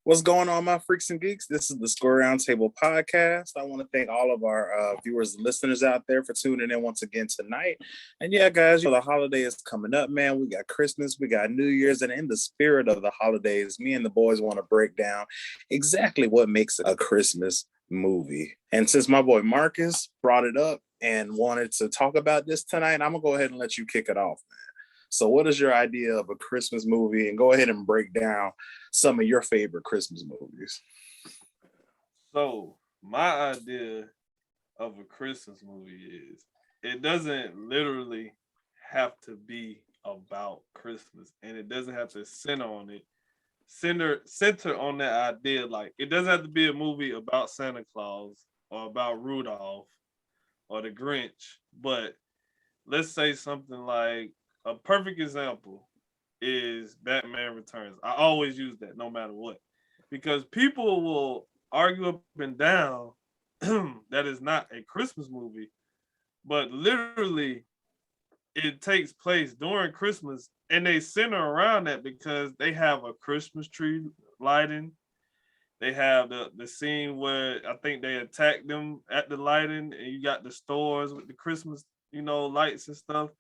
What's going on, my freaks and geeks? This is the Score Roundtable podcast. I want to thank all of our viewers and listeners out there for tuning in once again tonight. And yeah, guys, the holiday is coming up, man. We got Christmas, we got New Year's, and in the spirit of the holidays, me and the boys want to break down exactly what makes a Christmas movie. And since my boy Marcus brought it up and wanted to talk about this tonight, I'm going to go ahead and let you kick it off, man. So what is your idea of a Christmas movie? And go ahead and break down some of your favorite Christmas movies. So my idea of a Christmas movie is it doesn't literally have to be about Christmas, and it doesn't have to center on that idea. Like, it doesn't have to be a movie about Santa Claus or about Rudolph or the Grinch, but let's say something like, a perfect example is Batman Returns. I always use that no matter what, because people will argue up and down that is not a Christmas movie, but literally it takes place during Christmas, and they center around that because they have a Christmas tree lighting. They have the scene where I think they attack them at the lighting, and you got the stores with the Christmas, lights and stuff.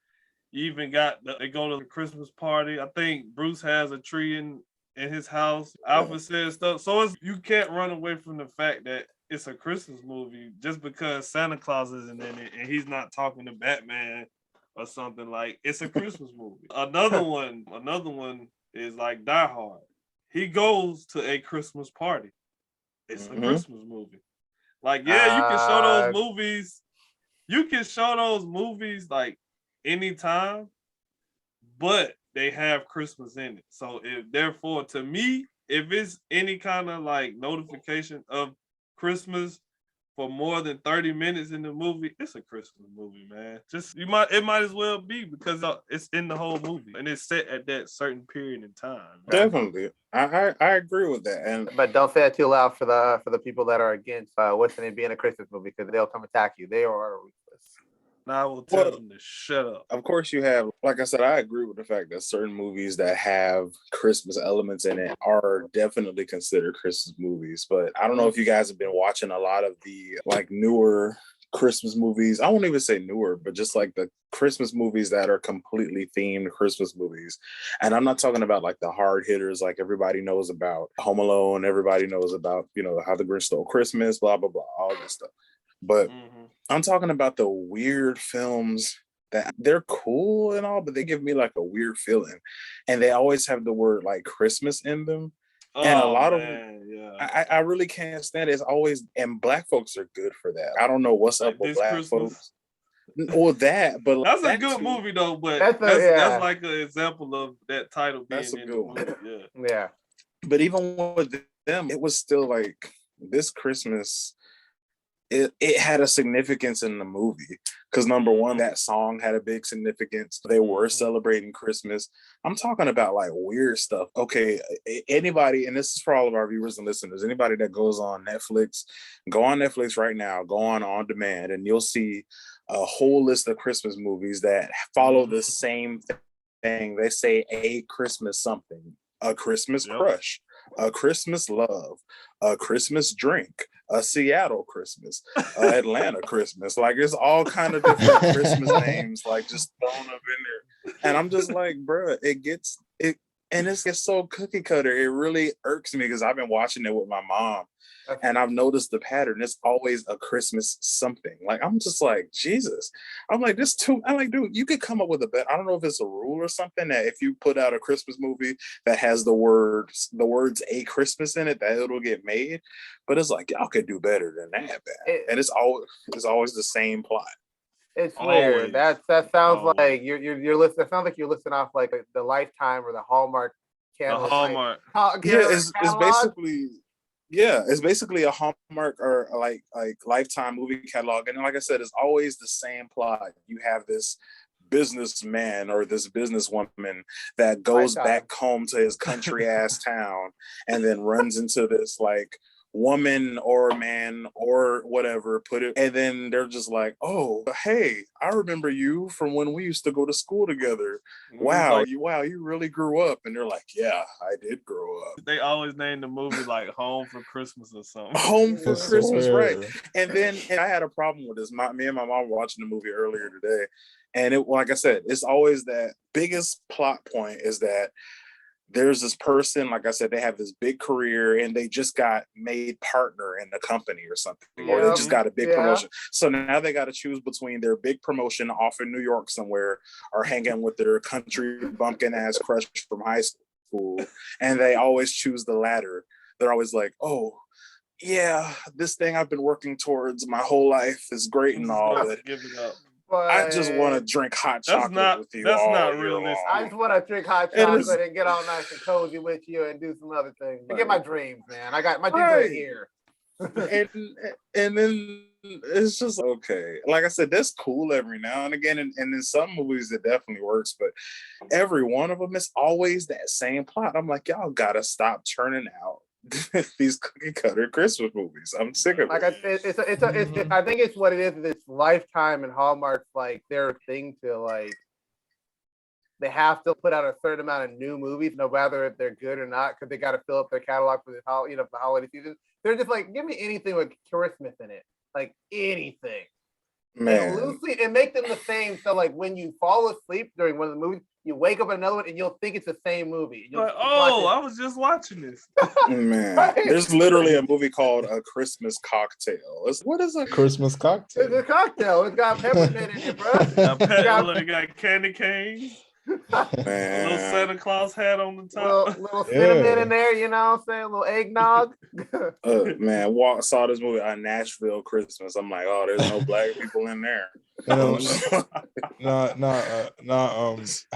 You even got they go to the Christmas party. I think Bruce has a tree in his house. Alfred says stuff. So you can't run away from the fact that it's a Christmas movie just because Santa Claus isn't in it and he's not talking to Batman or something. Like, it's a Christmas movie. Another one is like Die Hard. He goes to a Christmas party. It's a Christmas movie. Like, yeah, you can show those movies. You can show those movies like anytime, but they have Christmas in it. So therefore, to me, if it's any kind of like notification of Christmas for more than 30 minutes in the movie, it's a Christmas movie, man. It might as well be, because it's in the whole movie and it's set at that certain period in time. Definitely, I agree with that. But don't say it too loud for the people that are against what's in it being a Christmas movie, because they'll come attack you. They are ruthless. I will tell them to shut up. Of course, you have, like I said, I agree with the fact that certain movies that have Christmas elements in it are definitely considered Christmas movies. But I don't know if you guys have been watching a lot of the like newer Christmas movies. I won't even say newer, but just like the Christmas movies that are completely themed Christmas movies. And I'm not talking about like the hard hitters, like everybody knows about Home Alone, everybody knows about, How the Grinch Stole Christmas, blah, blah, blah, all this stuff. But I'm talking about the weird films that they're cool and all, but they give me like a weird feeling. And they always have the word like Christmas in them. And a lot of them, I really can't stand it. It's always, and Black folks are good for that. I don't know what's up with Black folks. Or that, but that's a good movie though. But that's like an example of that title being in the movie. Yeah. But even with them, it was still like this Christmas. It had a significance in the movie because, number one, that song had a big significance. They were celebrating Christmas. I'm talking about like weird stuff. Okay, anybody, and this is for all of our viewers and listeners, anybody that goes on Netflix, go on Netflix right now, go on demand, and you'll see a whole list of Christmas movies that follow the same thing. They say a Christmas something, a Christmas crush, a Christmas love, a Christmas drink, a Seattle Christmas, Atlanta Christmas. Like, it's all kind of different Christmas names, like just thrown up in there. And I'm just like, bro, it gets so cookie cutter. It really irks me because I've been watching it with my mom. And I've noticed the pattern. It's always a Christmas something. Like, I'm just like, Jesus. I'm like, I'm like, dude, you could come up with a bet. I don't know if it's a rule or something that if you put out a Christmas movie that has the words a Christmas in it, that it'll get made. But it's like, y'all could do better than that, man. And it's always the same plot. It's weird. That sounds like you're listening. That sounds like you're listing off like the Lifetime or the Hallmark channel. The Hallmark. It's basically. Yeah, it's basically a Hallmark or like Lifetime movie catalog. And like I said, it's always the same plot. You have this businessman or this businesswoman that goes back home to his country ass town and then runs into this like woman or man or whatever put it, and then they're just like, oh, hey, I remember you from when we used to go to school together. Wow, like, you really grew up. And they're like, yeah, I did grow up. They always name the movie like Home for Christmas or something. Home for Christmas, right? And then I had a problem with this. Me and my mom were watching the movie earlier today, and it, like I said, it's always that biggest plot point is that there's this person, like I said, they have this big career and they just got made partner in the company or something, or they just got a big promotion. So now they got to choose between their big promotion off in New York somewhere or hanging with their country bumpkin ass crush from high school. And they always choose the latter. They're always like, oh, yeah, this thing I've been working towards my whole life is great and all, but give it up. I just want to drink hot chocolate with you. That's all not year realistic. long. I just want to drink hot chocolate and get all nice and cozy with you and do some other things. Forget my dreams, man. I got my dreams right here. and then it's just okay. Like I said, that's cool every now and again, and in some movies it definitely works, but every one of them is always that same plot. I'm like, y'all gotta stop churning out these cookie cutter Christmas movies. I'm sick of it. I think it's what it is. It's Lifetime and Hallmark's like their thing to like. They have to put out a certain amount of new movies, no matter if they're good or not, because they got to fill up their catalog for the the holiday season. They're just like, give me anything with Christmas in it, like anything. Man, and loosely, and make them the same. So like when you fall asleep during one of the movies, you wake up in another one and you'll think it's the same movie. Like, oh, I was just watching this. Man, right? There's literally a movie called A Christmas Cocktail. What is a Christmas cocktail? It's a cocktail. It's got peppermint in it, bro. It got candy canes. Man. A little Santa Claus hat on the top. Little cinnamon in there, you know what I'm saying? A little eggnog. Man, saw this movie on Nashville Christmas. I'm like, oh, there's no black people in there. How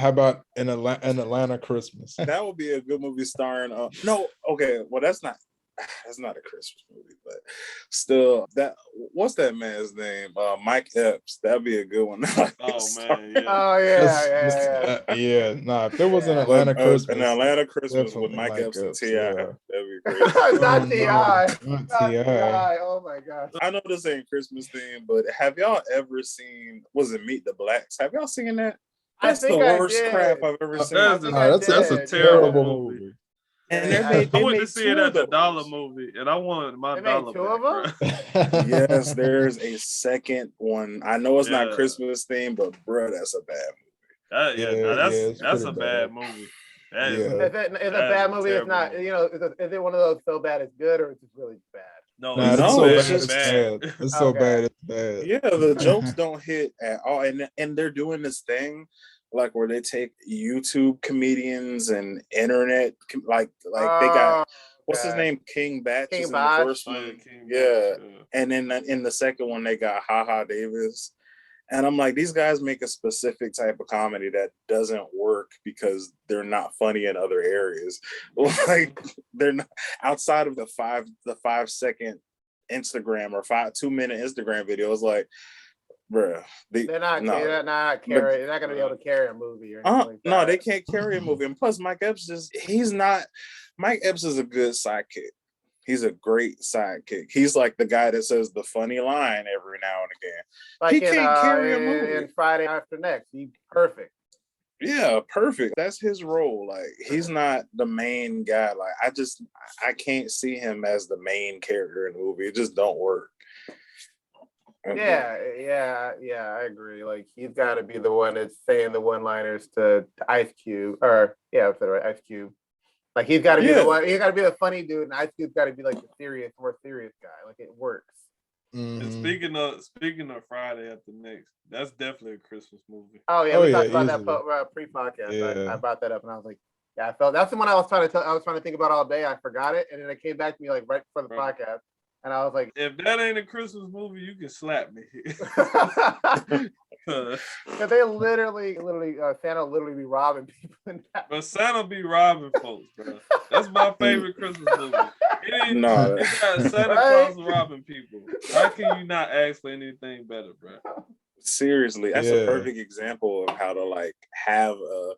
about an Atlanta Christmas? That would be a good movie starring no, okay, well that's not a Christmas movie, but still, what's that man's name? Mike Epps. That'd be a good one. Oh man, yeah. Oh yeah. Nah, if there was an Atlanta Christmas, with Mike Epps and T.I., that'd be great. Not T.I. Not T.I. Oh my gosh. I know this ain't Christmas theme, but have y'all ever seen? Was it Meet the Blacks? Have y'all seen that? That's the worst crap I've ever seen. That's a terrible movie. And I went to see it at the Dollar Movie, and I wanted my dollar back. Yes, there's a second one. I know it's not Christmas themed, but bro, that's a bad movie. That's a bad movie. It's a bad movie. It's not. Is it one of those so bad it's good, or is it really bad? No, it's just bad. It's so bad it's bad. Yeah, the jokes don't hit at all, and they're doing this thing. Like where they take YouTube comedians and internet, like they got what's his name, King Batch in the first one, and then in the second one they got HaHa Davis, and I'm like, these guys make a specific type of comedy that doesn't work because they're not funny in other areas. Like they're not outside of the 5 second Instagram or 2-minute Instagram videos, like. Bruh, they're not going to be able to carry a movie or anything like that. No, they can't carry a movie. And plus, Mike Epps is a good sidekick. He's a great sidekick. He's like the guy that says the funny line every now and again. Like he can't carry a movie. In Friday After Next, he's perfect. Yeah, perfect. That's his role. Like he's not the main guy. Like I can't see him as the main character in the movie. It just don't work. Yeah, I agree. Like he's got to be the one that's saying the one-liners to Ice Cube, or Ice Cube. Like he's got to be the one. He's got to be the funny dude, and Ice Cube's got to be like the more serious guy. Like it works. Mm-hmm. And speaking of Friday After Next, that's definitely a Christmas movie. Oh yeah, we talked about that pre-podcast. Yeah. I brought that up, and I was like, yeah, I felt that's the one I was trying to think about all day. I forgot it, and then it came back to me like right before the podcast. And I was like, if that ain't a Christmas movie, you can slap me. They literally, Santa literally be robbing people in that. But Santa be robbing folks, bro. That's my favorite Christmas movie. It's got Santa Claus robbing people. How can you not ask for anything better, bro? Seriously, that's a perfect example of how to like have a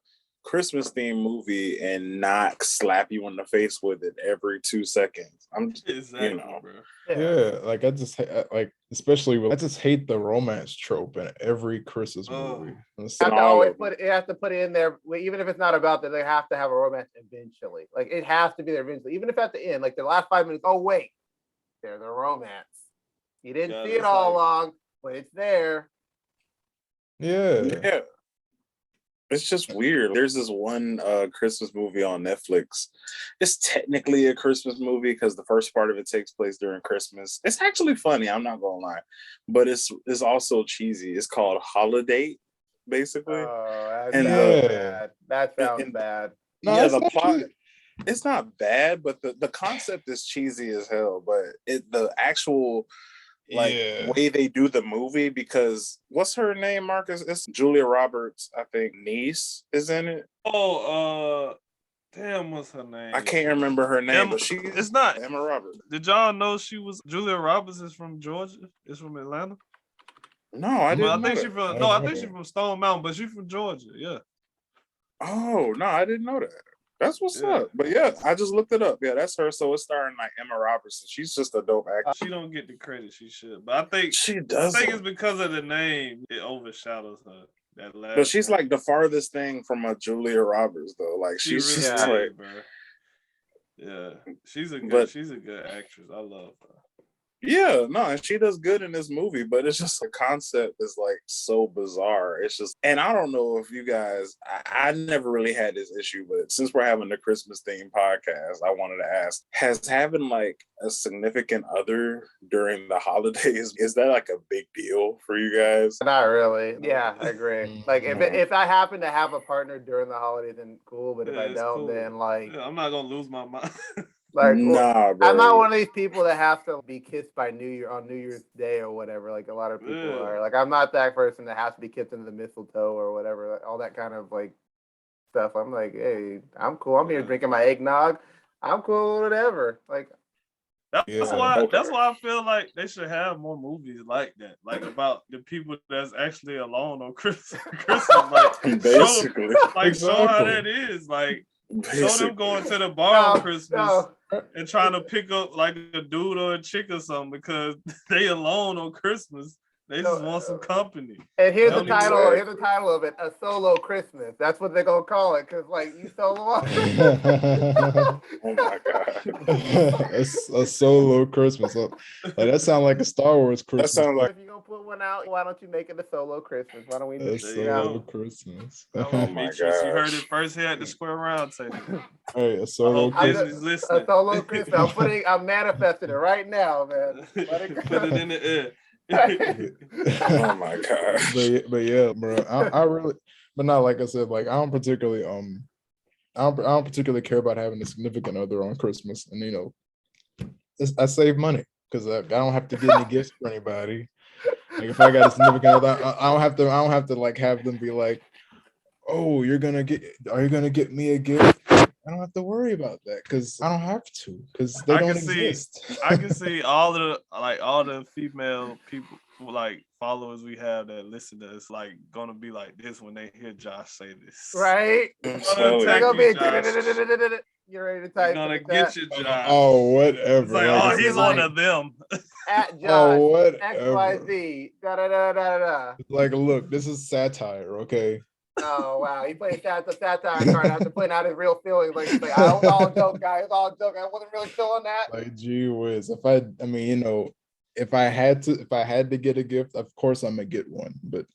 Christmas themed movie and not slap you in the face with it every 2 seconds. I'm just, Exactly, you know. bro. Yeah, like I just like, especially I just hate the romance trope in every Christmas movie. It has to put it in there, even if it's not about that. They have to have a romance eventually. Like it has to be there eventually, even if at the end, like the last 5 minutes. Oh wait, there's a romance. You didn't see it all along, but it's there. Yeah. It's just weird. There's this one Christmas movie on Netflix. It's technically a Christmas movie because the first part of it takes place during Christmas. It's actually funny, I'm not gonna lie, but it's also cheesy. It's called Holiday, basically. Oh, and bad. That sounds bad. No, yeah, the plot. It's not bad, but the concept is cheesy as hell. But the actual way they do the movie, because what's her name, Marcus? It's Julia Roberts, I think, niece is in it. Damn, what's her name? I can't remember her name, but it's not Emma Roberts. Did y'all know Julia Roberts is from Georgia? Is from Atlanta? No, I didn't. I think she's from Stone Mountain, but she's from Georgia. Yeah. Oh no, I didn't know that. That's what's up. But yeah, I just looked it up. Yeah, that's her. So it's starring like Emma Robertson. She's just a dope actress. She don't get the credit she should, but I think she does. I think it's because of the name. It overshadows her. But she's like the farthest thing from a Julia Roberts though. Like she's really just like, bro. Yeah, she's a good actress. I love her. Yeah, no, and she does good in this movie, but it's just the concept is like so bizarre. It's just, and I don't know if you guys, I never really had this issue, but since we're having the Christmas themed podcast, I wanted to ask, has having like a significant other during the holidays, is that like a big deal for you guys? Not really. Yeah, I agree. Like if I happen to have a partner during the holidays, then cool. But if I don't, then like I'm not gonna lose my mind. Like, nah, bro. I'm not one of these people that have to be kissed by New Year's Day or whatever. Like a lot of people are. Like I'm not that person that has to be kissed into the mistletoe or whatever. Like, all that kind of like stuff. I'm like, hey, I'm cool. I'm here drinking my eggnog. I'm cool, whatever. Like that's why I feel like they should have more movies like that, like about the people that's actually alone on Christmas. Like basically, show how that is. Like show them going to the bar on Christmas and trying to pick up like a dude or a chick or something because they alone on Christmas. They just want some company. And here's the title. Here's the title of it: A Solo Christmas. That's what they're gonna call it, because like you solo. Oh my god! a solo Christmas. Like, that sounds like a Star Wars Christmas. That sounds like. If you're gonna put one out, why don't you make it a solo Christmas? Why don't we a solo Christmas? Oh my god! You heard it first here at the Square Round table. Hey, a solo Christmas. A solo Christmas. I'm manifesting it right now, man. Put it in the air. Oh my god! But yeah, bro, I really, but not like I said, like I don't particularly care about having a significant other on Christmas, and you know, I save money because I don't have to get any gifts for anybody. Like if I got a significant other, I don't have to like have them be like, oh, are you gonna get me a gift? I don't have to worry about that because I don't have to, because they don't exist. I can see all the female people, like followers we have that listen to us, like gonna be like this when they hear Josh say this. Right? They're gonna be you're ready to type. Gonna get you, Josh. Oh, whatever. It's like, he's one of them. At Josh, XYZ. Like, look, this is satire, okay? Oh wow, he played the satire card after putting out his real feelings. Like I was all joke, guys. It's all joke. I wasn't really feeling that. Like, gee whiz, if I had to get a gift, of course I'm gonna get one. But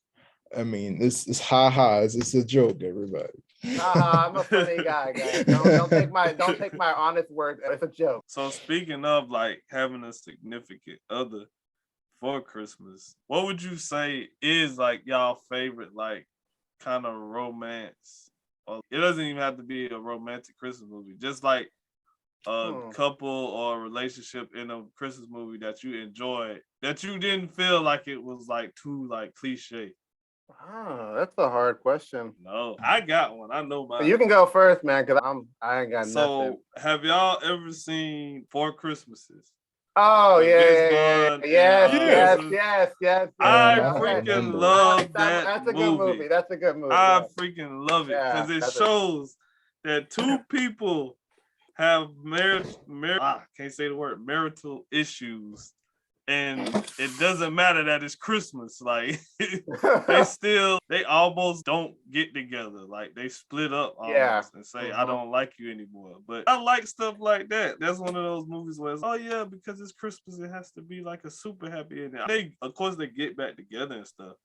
I mean, it's it's a joke, everybody. I'm a funny guy, guys. Don't take my honest word. It's a joke. So speaking of like having a significant other for Christmas, what would you say is like y'all favorite like kind of romance? Or it doesn't even have to be a romantic Christmas movie, just like a couple or relationship in a Christmas movie that you enjoyed, that you didn't feel like it was like too like cliche. Oh, that's a hard question. No, I got one. I know mine. You can go first, man, because I ain't got nothing. So have y'all ever seen Four Christmases? Oh With yeah, Vince yeah, yeah, Vaughn yes, and, yes, Mrs. yes, yes, I yes. I don't Okay. freaking remember. love that That's a good movie. movie. That's a good movie. I Yeah, freaking love it yeah. because it That's shows that two people have can't say the word marital issues, and it doesn't matter that it's Christmas. Like they almost don't get together. Like they split up Yeah. almost and say, I don't like you anymore. But I like stuff like that. That's one of those movies where it's, oh yeah, because it's Christmas, it has to be like a super happy ending. Of course they get back together and stuff.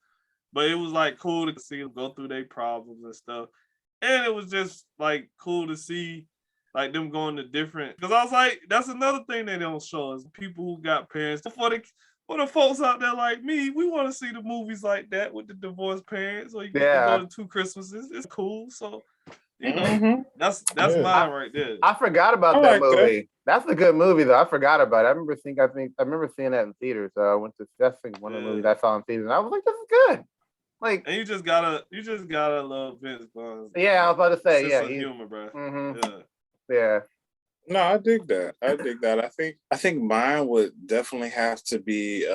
But it was like cool to see them go through their problems and stuff. And it was just like cool to see like them going to different, because I was like, that's another thing they don't show is people who got parents. For the folks out there like me, we want to see the movies like that with the divorced parents, or you get to go to 2 Christmases. It's cool. So, you know, that's Yeah. mine right there. I forgot about I that like that. movie. That's a good movie though. I forgot about it. I remember seeing that in theaters. So I went to that's one of the movies I saw in theaters. And I was like, this is good. Like, And you just gotta love Vince Vaughn. yeah, I was about to say, sense yeah, of humor, bro. Mhm. Yeah. Yeah. No, I dig that. I think mine would definitely have to be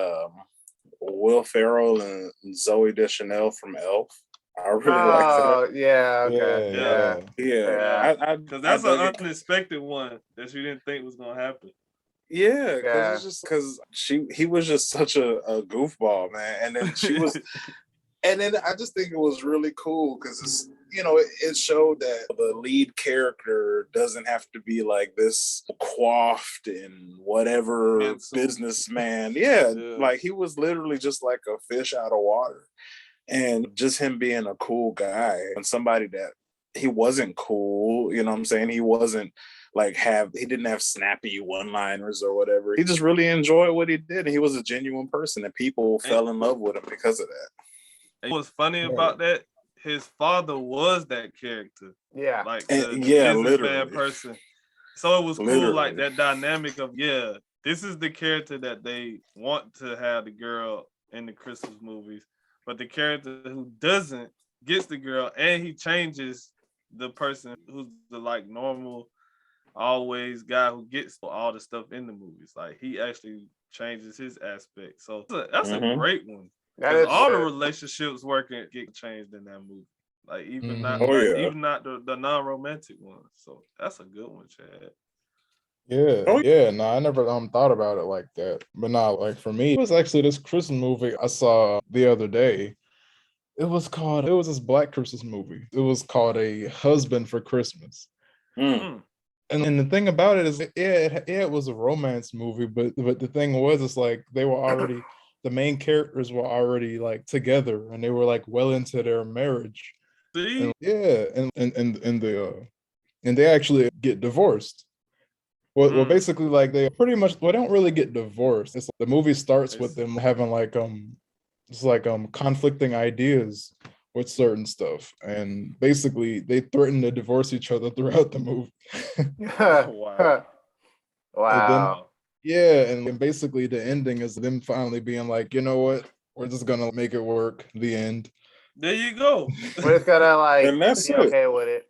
Will Ferrell and Zoe Deschanel from Elf. I really like that. Oh, yeah, okay. Yeah. Yeah, Yeah. Because that's an dug it. unexpected one that you didn't think was gonna happen. Yeah, because Yeah. it's just because he was just such a goofball, man, and then she was, and then I just think it was really cool because it's it showed that the lead character doesn't have to be like this coiffed and whatever Handsome. businessman. Yeah, Yeah. like he was literally just like a fish out of water, and just him being a cool guy and somebody that he wasn't cool. You know what I'm saying? He wasn't like he didn't have snappy one-liners or whatever. He just really enjoyed what he did, and he was a genuine person, and people fell in love with him because of that. And what's funny about that? His father was that character, Yeah. like And the yeah, businessman literally. person. So it was cool, Literally. like that dynamic of this is the character that they want to have the girl in the Christmas movies, but the character who doesn't gets the girl, and he changes the person who's the like normal, always guy who gets all the stuff in the movies. Like he actually changes his aspect. So that's a great one. That is All the good. relationships working get changed in that movie. Like even not Oh, yeah. even not the non-romantic ones. So that's a good one, Chad. Yeah, Oh. yeah. No, I never thought about it like that. But no, like for me, it was actually this Christmas movie I saw the other day. It was this Black Christmas movie. It was called A Husband for Christmas. Mm. And the thing about it is, it was a romance movie, but the thing was, it's like they were already, the main characters were already like together, and they were like well into their marriage. See? And, yeah, and they actually get divorced. Well, basically, like they don't really get divorced. It's the movie starts with them having like conflicting ideas with certain stuff, and basically they threaten to divorce each other throughout the movie. Wow. Wow. And basically the ending is them finally being like, you know what, we're just gonna make it work. The end. There you go. We're just gonna like And that's be it. okay with it.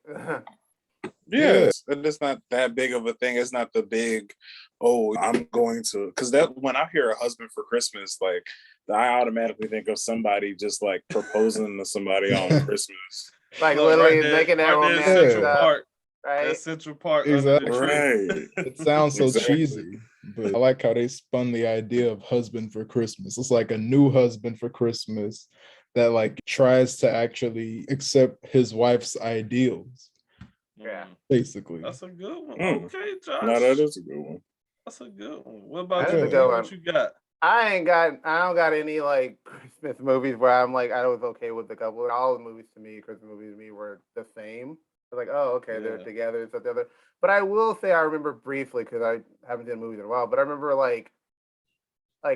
Yeah, and it's not that big of a thing. It's not the big, oh, I'm going to, because that when I hear a husband for Christmas, like I automatically think of somebody just like proposing to somebody on Christmas. Like Look, literally right there, making that right there, romantic Central stuff, Park. right? That Central Park Exactly. under the tree. Right. It sounds so Exactly. cheesy, but I like how they spun the idea of husband for Christmas. It's like a new husband for Christmas that like tries to actually accept his wife's ideals. Yeah. Basically. That's a good one. Mm. Okay, Josh. No, that is a good one. That's a good one. What about That is you? a good What one. you got? I don't got any like Christmas movies where I'm like I was okay with the couple. All the movies to me, Christmas movies to me, were the same. I was like, oh, okay, they're Yeah. together and stuff together. But I will say I remember briefly because I haven't seen movies in a while. But I remember like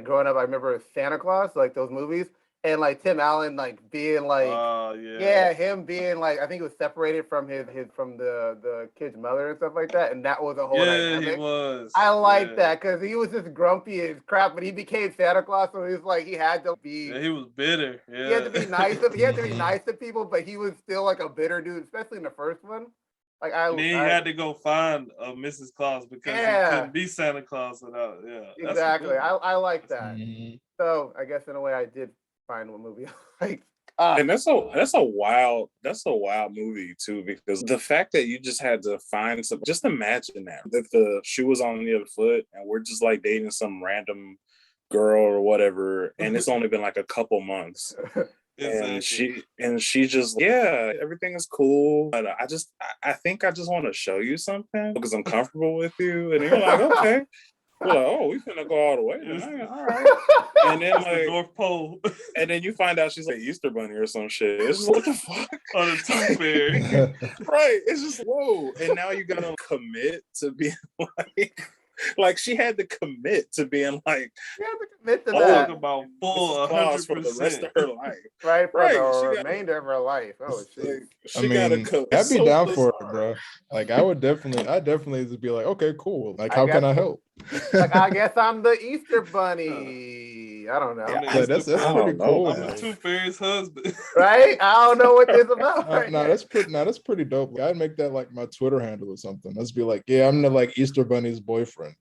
growing up, I remember Santa Claus, like those movies, and like Tim Allen like being like. Yeah, him being like, I think he was separated from his from the kid's mother and stuff like that, and that was a whole dynamic. He was. I like that because he was just grumpy as crap, but he became Santa Claus, so he was like he had to be. Yeah, he was bitter. Yeah. He had to be nice. He had to be nice to people, but he was still like a bitter dude, especially in the first one. Like And then he had to go find a Mrs. Claus because he couldn't be Santa Claus without. Yeah, exactly. I like that. Mhm. So I guess in a way I did find one movie I liked. And that's a wild movie too, because the fact that you just had to find some, just imagine that if the shoe was on the other foot and we're just like dating some random girl or whatever, and it's only been like a couple months. Exactly. And she just, yeah, everything is cool, but I think I just want to show you something because I'm comfortable with you, and you're like, okay. We're like, oh, we finna go all the way tonight. All right. And then It's the North Pole. and then you find out she's like Easter Bunny or some shit. It's just, what the fuck? On the Tooth Fairy. Right. It's just, whoa. And now you gotta commit to being like she had to commit to being like, you have to commit to I'm that. talking about full Claus 100% for the rest of her life. Right, for the She remainder of her life. Oh shit. She gotta I'd be so down for it, bizarre. bro. Like I'd definitely just be like, okay, cool. Like, how can I help? Like, I guess I'm the Easter Bunny. I don't know. I'm the Like, that's Easter pretty Bunny. cool. I'm the Tooth Fairy's husband. Right? I don't know what this is about. That's pretty dope. I'd make that like my Twitter handle or something. Let's be like, yeah, I'm the like Easter Bunny's boyfriend.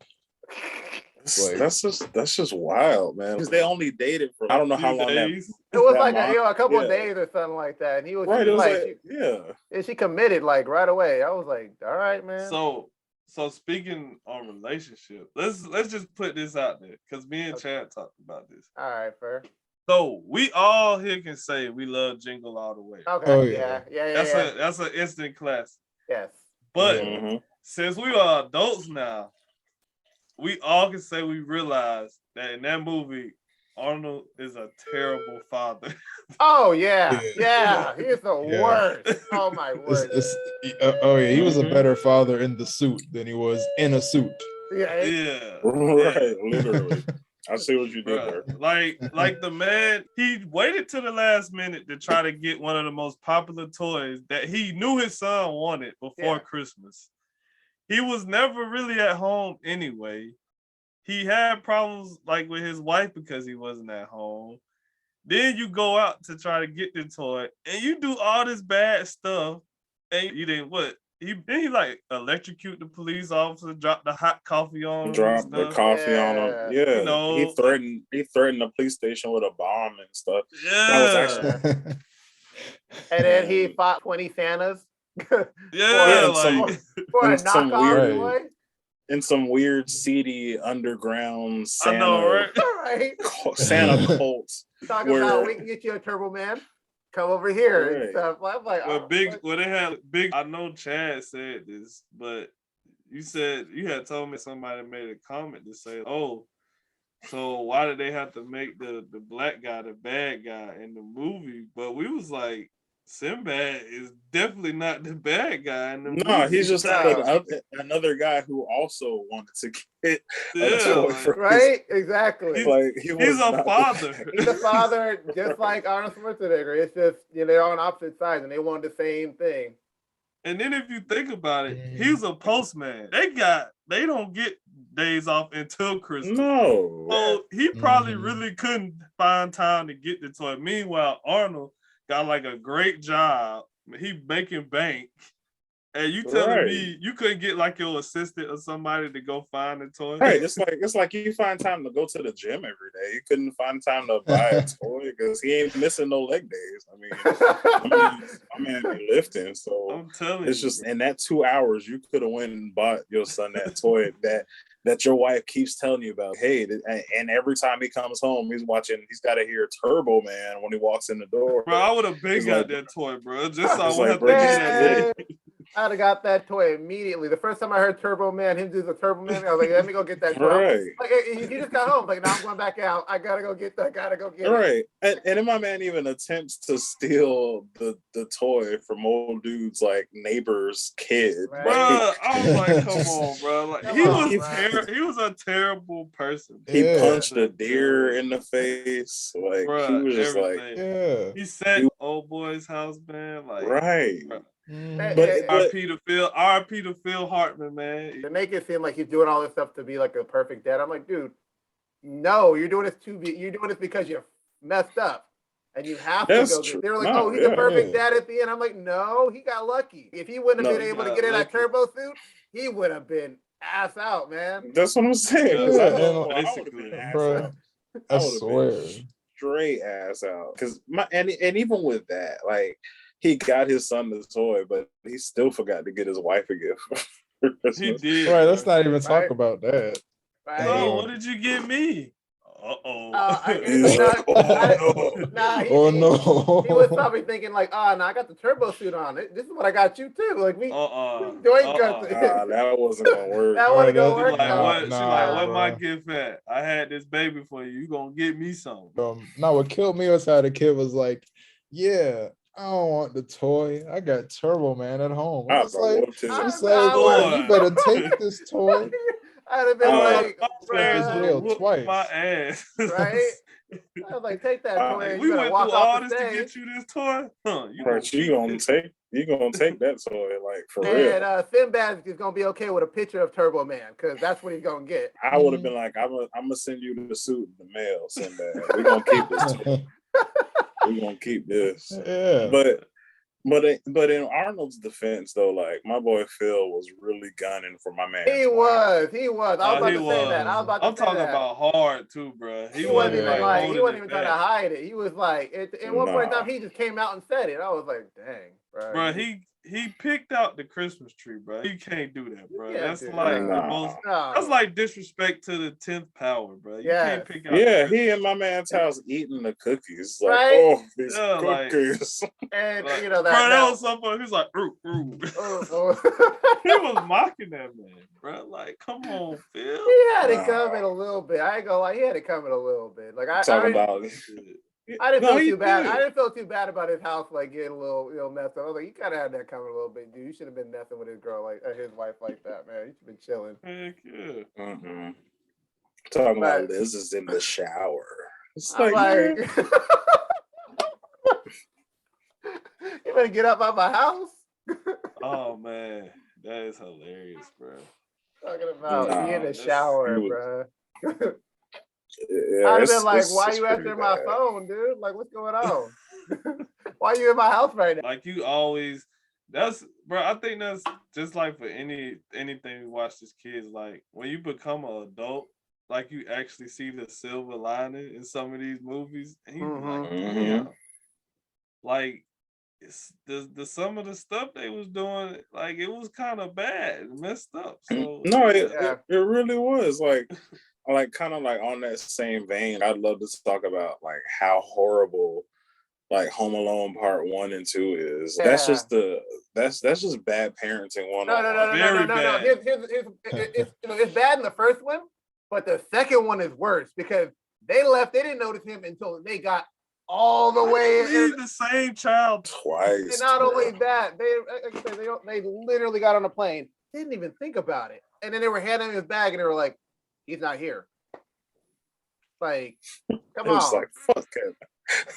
Like, that's just wild, man. Because they only dated for I don't know how long that. It was like month. a couple of days or something like that, and he was Right, like, yeah. She committed like right away. I was like, all right, man. So speaking on relationship, let's just put this out there because me and Chad talked about this. All right, fair. So we all here can say we love Jingle All the Way. Okay. Oh, yeah. That's an instant classic. Yes. But since we are adults now, we all can say we realize that in that movie, Arnold is a terrible father. Oh yeah. He's the worst. Oh my word. He was a better father in the suit than he was in a suit. Yeah. Right, literally. I see what you did there. Like the man, he waited to the last minute to try to get one of the most popular toys that he knew his son wanted before Christmas. He was never really at home anyway. He had problems like with his wife because he wasn't at home. Then you go out to try to get the toy and you do all this bad stuff. And you didn't what? He like electrocute the police officer, drop the hot coffee on him. Drop the coffee on him. Yeah. You know, he threatened the police station with a bomb and stuff. Yeah. That was actually and then he fought 20 Santas. For a knockoff toy. In some weird, seedy underground Santa, I know, right? Santa cults. Talking about we can get you a Turbo Man. Come over here and stuff. I'm like, they had big. I know Chad said this, but you had told me somebody made a comment to say, "Oh, so why did they have to make the black guy the bad guy in the movie?" But we was like, Sinbad is definitely not the bad guy in the movie. No, he's just another guy who also wanted to get a toy for exactly. He's a father. He's a father, just like Arnold Schwarzenegger. It's just they're on opposite sides and they want the same thing. And then if you think about it, he's a postman. They don't get days off until Christmas. No. So he probably really couldn't find time to get the toy. Meanwhile, Arnold got like a great job. He making bank. And you telling me you couldn't get like your assistant or somebody to go find a toy? Right. It's like you find time to go to the gym every day. You couldn't find time to buy a toy because he ain't missing no leg days. I mean, my man be lifting. So I'm telling it's just in that 2 hours you could have went and bought your son that toy that your wife keeps telling you about. Hey, and every time he comes home, he's got to hear Turbo Man when he walks in the door. Bro, I would have been got that toy, bro. Just so I would have to get that. I'd have got that toy immediately. The first time I heard Turbo Man, him do the Turbo Man, I was like, let me go get that toy. Right. Like, he just got home. Like, now I'm going back out. I gotta go get that. Right. And then my man even attempts to steal the toy from old dude's like neighbor's kid. Right. Bro, I was like, come on, bro. Like he was a terrible person. He punched a deer in the face. Like he was just everything. He said old boy's house, man. Like But RP to Phil Hartman, man. They make it seem like he's doing all this stuff to be like a perfect dad. I'm like, dude, no, you're doing this because you're messed up. And you have That's to go true. get. They were like, No, "Oh, he's a yeah. perfect dad at the end." I'm like, "No, he got lucky. If he wouldn't have No, been he able to got get in that lucky. turbo suit, he would have been ass out, man." That's what I'm saying. 'Cause Yeah, I Yeah, know I would have basically. been ass bro, out. I I would have been swear. straight ass out. Cause and even with that, like he got his son the toy, but he still forgot to get his wife a gift for He Christmas. did. Right, bro. let's not even talk Right. about that. Right? So what did you get me? He's No, like, oh no. Nah, Oh he was no. probably thinking like, "Oh, no, I got the turbo suit on. This is what I got you too." Like we Uh-uh. doing got Nah, that wasn't gonna work. that Bro, wasn't gonna that- She work. like, No. what? She like, what my bro. gift at? I had this baby for you. You gonna get me something. No, what killed me was how the kid was like, "Yeah, I don't want the toy. I got Turbo Man at home." I I was like, whooped his I- ass. "Bro, you better take this toy." I'd have been like, My Take his parents bill whooped twice. my ass. right? I was like, "Take that toy. Like, And we you better went walk through off all the this to stage." get you this toy? Huh? You But you gonna take that toy, like for And real. Sinbad is gonna be okay with a picture of Turbo Man because that's what he's gonna get. I would have been like, I'm gonna send you the suit in the mail, Sinbad. We're gonna keep this toy. We're gonna keep this. Yeah. But in Arnold's defense, though, like my boy Phil was really gunning for my man. He was. I was He about to say was. that. I was about to I'm say talking that. about hard too, bro. He wasn't even Yeah. like he holding wasn't it even trying to back. hide it. He was like at one point in time Nah. he just came out and said it. I was like, dang, bro. Bro, he picked out the Christmas tree, bro. You can't do that, bro. You can't That's do like that. the Nah. most. No. That's like disrespect to the 10th power, bro. You Yes. can't pick out. Yeah, the he Christmas in my man's house eating the cookies. Like, Right? oh, these Yeah, like- cookies. and Like, you know bro, that was so funny. He was like, ooh, ooh. He was mocking that man, bro. Like, come on, Phil. he had it Nah. coming a little bit. I ain't gonna lie, he had it coming a little bit. Like I Talking didn't, about. I didn't No, feel he too bad. did. I didn't feel too bad about his house like getting a little messed up. I was like, you kind of had that coming a little bit, dude. You should have been messing with his girl like his wife like that, man. You should have been chilling. Heck yeah. Mm-mm. Talking But- about Liz is in the shower. It's I'm like, like, you better get up out my house. Oh man, that is hilarious, bro. Talking about Nah, me in the that's- shower, he was- bro. yeah, I'd have it's- been like, it's- why it's you pretty answering my bad. phone, dude? Like, what's going on? Why you in my house right now? Like you always. That's bro. I think that's just like for anything we watch as kids. Like when you become an adult, like you actually see the silver lining in some of these movies, and you be like, Mhm. damn. Like it's the some of the stuff they was doing, like it was kind of bad and messed up. So No, Yeah. it really was like kind of like on that same vein. I'd love to talk about like how horrible like Home Alone Part 1 and 2 is. That's Yeah. just that's just bad parenting one. No. Very bad. It's bad in the first one, but the second one is worse because they didn't notice him until they got all the way in. leave the same child. Twice. And not bro. only that, like I said, they literally got on a plane, didn't even think about it. And then they were handing him his bag and they were like, he's not here. Like, come It was on. like fuck him.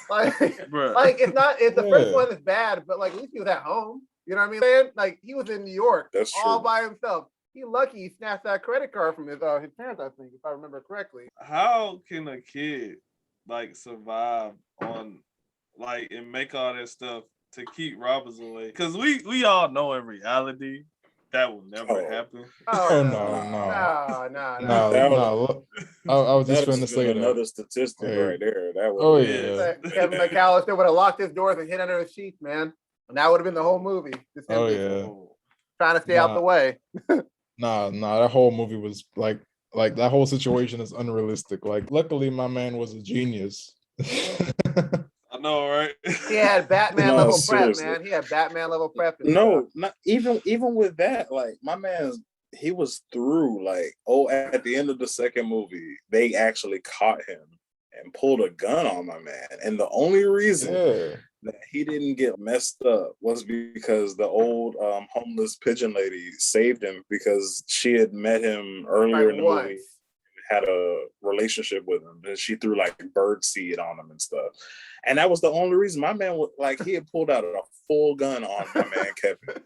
Like, Bro. like it's the first Yeah. one is bad, but like at least he was at home. You know what I mean? Man? Like he was in New York That's all true. by himself. He lucky he snatched that credit card from his parents, I think, if I remember correctly. How can a kid like survive on like and make all that stuff to keep robbers away? Because we all know in reality that will never Oh. happen. Oh, no. That Look, I was just That finna is say another that. statistic Hey. right there. That was Oh, yeah. Kevin McAllister would have locked his doors and hid under his sheets, man. And that would have been the whole movie. Just him Oh, just yeah. trying to stay out the way. Nah, that whole movie was like that whole situation is unrealistic. Like, luckily, my man was a genius. I know, right? He had Batman No, level seriously. prep, man. He had Batman level prep. and No, stuff. not even with that. Like my man, he was through. Like, at the end of the second movie, they actually caught him and pulled a gun on my man. And the only reason Yeah. that he didn't get messed up was because the old homeless pigeon lady saved him because she had met him earlier Like in the once. movie, had a relationship with him, and she threw like bird seed on him and stuff. And that was the only reason my man was like, he had pulled out a full gun on my man Kevin.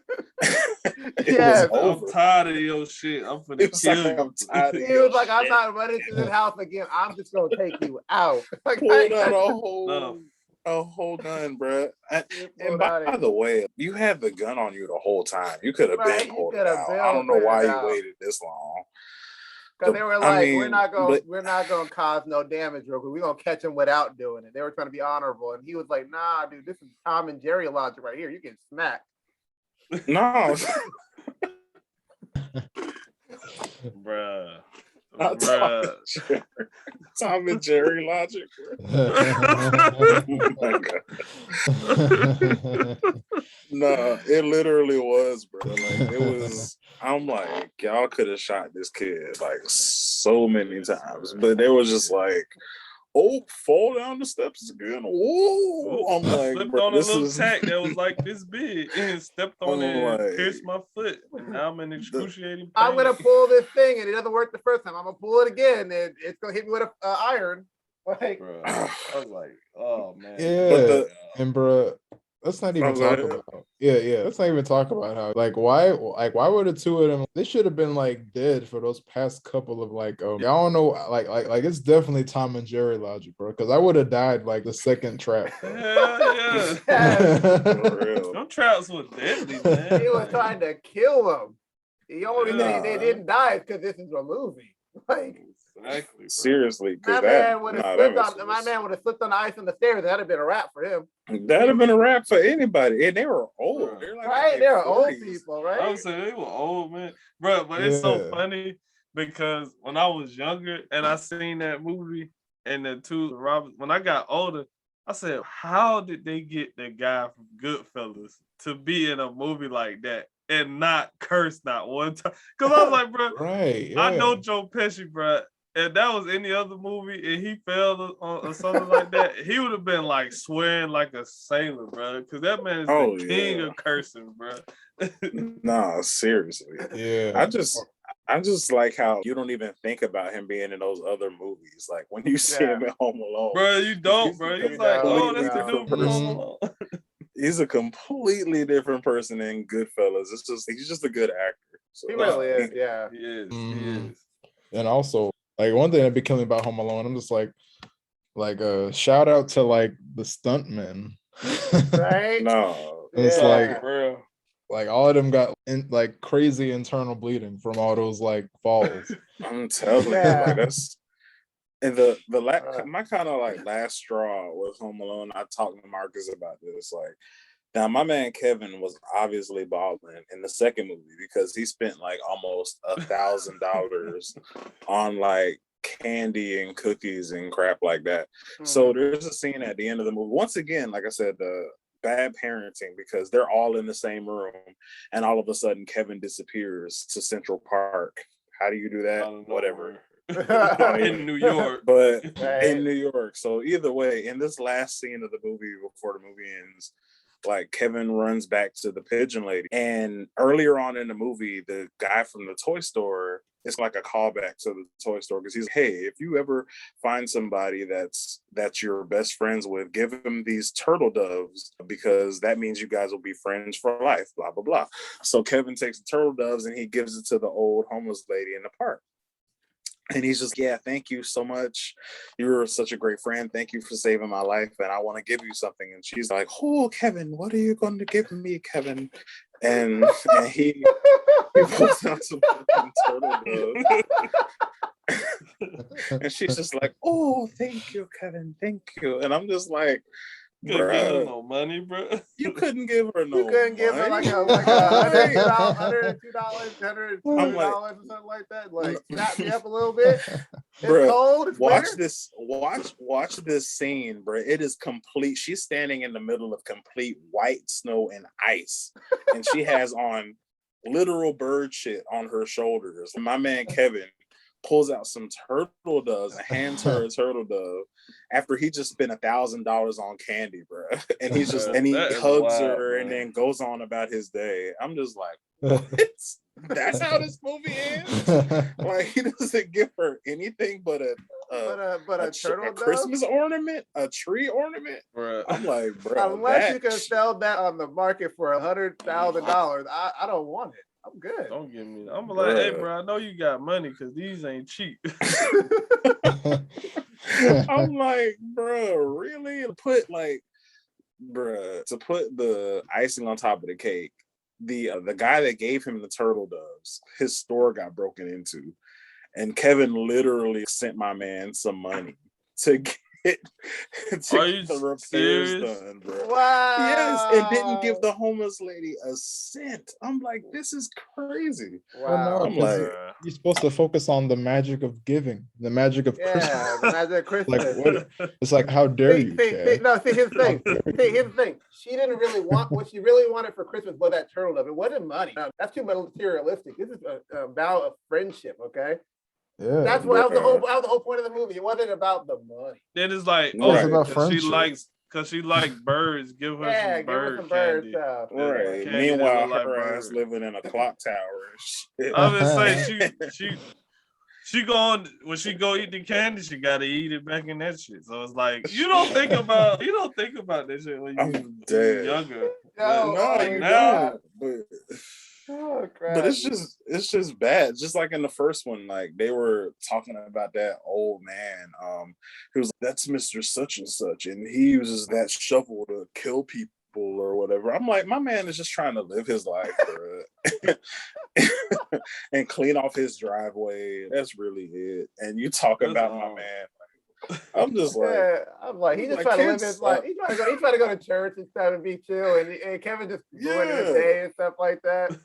It Yes. was I'm over. tired of your shit. I'm finna It was kill like, you. I'm tired of He was like, I'm not running to this house again. I'm just gonna take you out. Like, pulled out a whole No. a whole gun, bro. And Pulled by out the way, you had the gun on you the whole time. You could have Right, been you pulled could it have out. been I don't know put it why you out. waited this long. Because they were I like, mean, we're not but gonna cause no damage real quick. We're gonna catch him without doing it. They were trying to be honorable, and he was like, nah, dude, this is Tom and Jerry logic right here. You get smacked. no, Bruh. not Bruh. Tom and Jerry logic. Oh my God. No, it literally was, bro. Like it was. I'm like, y'all could have shot this kid like so many times, but they was just like, oh, fall down the steps again. Whoa! I'm I like, slipped bro, on a this little is. tack that was like this big and stepped on I'm it and like, pierced my foot. And now I'm in excruciating pain. I'm gonna pull this thing, and it doesn't work the first time. I'm gonna pull it again, and it's gonna hit me with a iron. Like, Bro, I was like, oh man. Yeah, and bro, let's not even Oh, go talk ahead. about. Yeah. Let's not even talk about how why were the two of them? They should have been like dead for those past couple of like I don't know like it's definitely Tom and Jerry logic, bro. Because I would have died like the second trap. Bro. Hell yeah. For real. Them traps were deadly, man. he was trying to kill him. The only reason they Nah. didn't die is because this is a movie. Like, Exactly. Bro. Seriously, my because man would have slipped was, on my man would have slipped on the ice on the stairs. That'd have been a wrap for him. that'd have been a wrap for anybody, and they were old. Bro. They're like Right? in They're their old 40s. people, I right? would say they were old, man. Bro, but it's so Yeah. funny because when I was younger and I seen that movie and the two Roberts, when I got older, I said, how did they get the guy from Goodfellas to be in a movie like that and not curse not one time? Because I was like, bro, Right. Yeah. I know Joe Pesci, bro. If that was any other movie and he fell or something like that, he would have been like swearing like a sailor, bro. Because that man is the king of cursing, bro. Nah, seriously. Yeah. I just like how you don't even think about him being in those other movies. Like when you see him at Home Alone, Bro, you don't, bro. He's like, oh, that's the dude from Home Alone. He's a completely different person in Goodfellas. He's just a good actor. So, He really is, yeah. He is. Mhm. And also, like one thing that be killing me about Home Alone, I'm just like shout out to like the stuntmen. Right? No, It's Yeah. like bro. like all of them got like crazy internal bleeding from all those like falls. I'm telling you, Yeah. like that's and my kind of like last straw with Home Alone. I talked to Marcus about this. Like, now my man Kevin was obviously balling in the second movie because he spent like almost $1,000 on like candy and cookies and crap like that. So there's a scene at the end of the movie. Once again, like I said, the bad parenting because they're all in the same room and all of a sudden Kevin disappears to Central Park. How do you do that? Whatever. In New York. But Right. in New York. So either way, in this last scene of the movie before the movie ends, like Kevin runs back to the pigeon lady. And earlier on in the movie, the guy from the toy store, it's like a callback to the toy store because he's, hey, if you ever find somebody that you're best friends with, give him these turtle doves because that means you guys will be friends for life, blah, blah, blah. So Kevin takes the turtle doves and he gives it to the old homeless lady in the park. And he's just, yeah, thank you so much. You were such a great friend. Thank you for saving my life. And I want to give you something. And she's like, oh, Kevin, what are you going to give me, Kevin? And he pulls out some turtle doves. And she's just like, oh, thank you, Kevin. Thank you. And I'm just like, Couldn't give her bro, no money, bro. you couldn't give her no You couldn't give her like money. $102, $102 or something like that. Like, snap me up a little bit. It's Bruh, cold. It's watch winter. watch this scene, bro. It is complete. She's standing in the middle of complete white snow and ice, and she has on literal bird shit on her shoulders. And my man Kevin pulls out some turtle doves and hands her a turtle dove after he just spent $1,000 on candy, bro. And he's just and he hugs her and then goes on about his day. I'm just like, what? That's how this movie ends. Like he doesn't give her anything but a turtle dove? Christmas ornament, a tree ornament. Bro. I'm like, bro, Unless you can sell that on the market for $100,000, I don't want it. I'm good. Don't give me. I'm like, hey, bro, I know you got money because these ain't cheap. I'm like, bro, really? Put like bruh, to put the icing on top of the cake, the guy that gave him the turtle doves, his store got broken into, and Kevin literally sent my man some money to get Are you the repairs serious? done, bro. Wow. Yes, and didn't give the homeless lady a cent. I'm like, this is crazy. Well, no, Wow. I'm because like, you're supposed to focus on the magic of giving, the magic of Christmas. Yeah, the magic of Christmas. Like what? It's like, how dare you, Chad? Here's the thing. How dare you? Here's the thing. She didn't really want what she really wanted for Christmas was that turtle dove. It wasn't money. That's too materialistic. This is a vow of friendship, okay? Yeah, That was the whole point of the movie. It wasn't about the money. Then it's like, No, it's about because she friendship. likes birds, give her Yeah, some give her bird some bird candy. stuff. right. Candy that Meanwhile, look like her bird. ass living in a clock tower and shit. I was gonna say she going when she go eat the candy, she gotta eat it back in that shit. So it's like you don't think about that shit when I'm you're dead. younger. No, No, But you now- don't. Oh, crap. But it's just bad. Just like in the first one, like they were talking about that old man. He was like, that's Mr. Such and Such, and he uses that shovel to kill people or whatever. I'm like, my man is just trying to live his life, bro. And clean off his driveway. That's really it. And you talk That's about all. my man. I'm just like, Yeah, I'm like, he just like, trying to live kids his life. suck. He's trying to go to church and stuff and be chill, and Kevin just ruining his Yeah. day and stuff like that.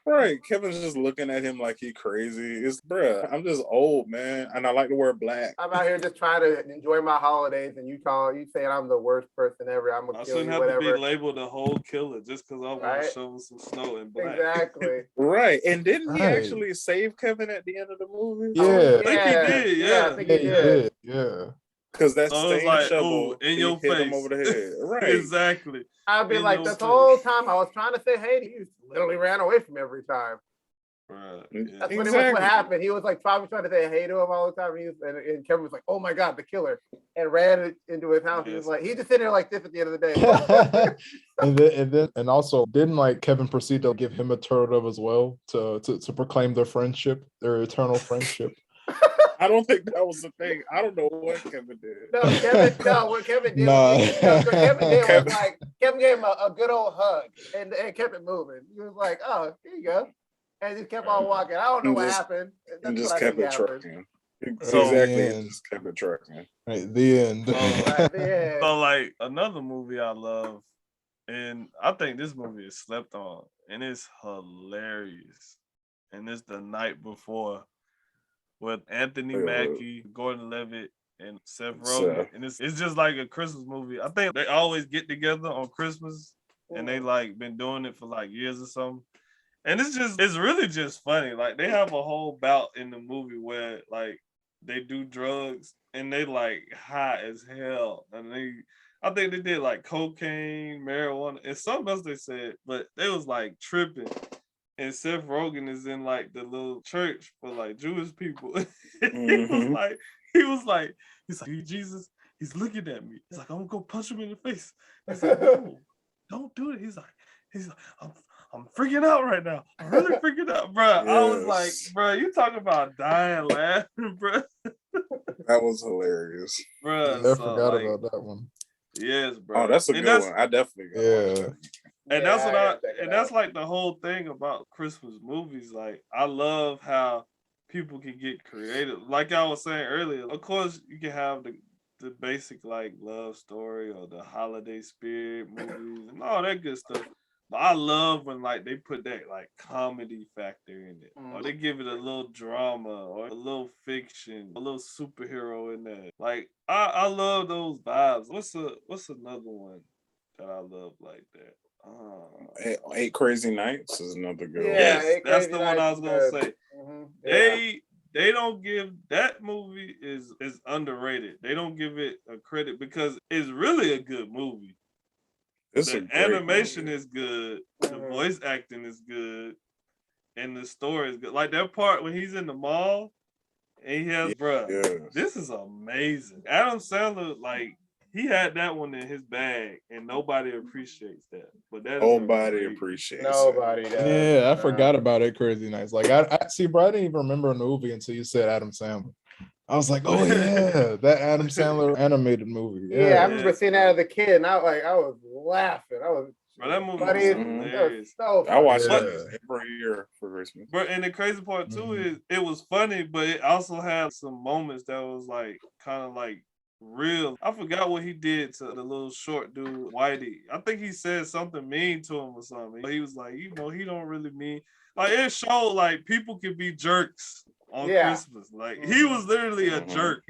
right. Kevin's just looking at him like he crazy. It's bruh, I'm just old, man. And I like to wear black. I'm out here just trying to enjoy my holidays, and you saying I'm the worst person ever. I'm I gonna kill shouldn't you, have to whatever. be labeled a whole killer just because I want Right? to shovel some snow in black. Exactly. Right. And didn't he Right. actually save Kevin at the end of the movie? Yeah. I think he did, yeah. I think Yeah, he he did. did. Yeah. Because that So it was same like, shovel ooh, in he your hit him face. over the head. Right. Exactly. I'd be In like, your this face. whole time I was trying to say hey to you, literally ran away from every time. Right. That's Yeah. That's pretty much what Exactly. happened. He was like probably trying to say hey to him all the time. And Kevin was like, "Oh my God, the killer!" and ran into his house. He was Yes. like, he just sitting there like this at the end of the day. and also didn't like Kevin proceed to give him a turtle dove as well to proclaim their friendship, their eternal friendship. I don't think that was the thing. I don't know what Kevin did. What Kevin did, Nah. what Kevin did was Kevin- like Kevin gave him a good old hug and kept it moving. He was like, "Oh, here you go," and just kept on walking. I don't know And what just- happened. And That's just what I kept think it happened. trucking. So- Exactly. Yeah. It just kept it trucking. Right, the end. Right, yeah. So like another movie I love, and I think this movie is slept on, and it's hilarious. And it's The Night Before with Anthony Mackie, Gordon Levitt, and Seth Rogen. Seth. And it's just like a Christmas movie. I think they always get together on Christmas, and they like been doing it for like years or something. And it's really just funny. Like they have a whole bout in the movie where like they do drugs and they like high as hell. And I think they did like cocaine, marijuana, and something else they said, but they was like tripping. And Seth Rogen is in like the little church for like Jewish people. Mhm. he was like, Jesus, he's looking at me. He's like, I'm gonna go punch him in the face. He's like, no, don't do it. He's like, I'm freaking out right now. I'm really freaking out, bro. I was like, Yes. bro, you talking about dying laughing, bro. That was hilarious. Bro, I forgot about that one. Yes, bro. Oh, that's a And good one. I definitely got Yeah. And Yeah, that's I what gotta check it that's out. like the whole thing about Christmas movies. Like I love how people can get creative. Like I was saying earlier, of course you can have the basic like love story or the holiday spirit movies and all that good stuff. But I love when like they put that like comedy factor in it, or they give it a little drama or a little fiction, a little superhero in there. Like I love those vibes. What's another one that I love like that? Eight Crazy Nights is another good Yeah, one. Yes, Eight that's Crazy the one I was Nights gonna is say. Mhm, yeah. They don't give that movie is underrated. They don't give it a credit because it's really a good movie. It's a The great animation movie. is good, the Mhm. voice acting is good, and the story is good. Like that part when he's in the mall and he has, bruh, Yes. this is amazing. Adam Sandler, like he had that one in his bag, and nobody appreciates that. But that is a Nobody great- appreciates Nobody does. Yeah, I No. forgot about it. Crazy Nights. Like I see, bro. I didn't even remember the movie until you said Adam Sandler. I was like, oh yeah, that Adam Sandler animated movie. Yeah, I Yeah. remember seeing that as a kid, and I was laughing. I was Bro, that movie funny. was Mhm. hilarious. So I funny. watch Yeah. that every year for Christmas. But and the crazy part too Mhm. is it was funny, but it also had some moments that was like kind of like real. I forgot what he did to the little short dude, Whitey. I think he said something mean to him or something. He was like, he don't really mean, like, it showed like people can be jerks on Yeah. Christmas. Like he was literally a Mhm. jerk.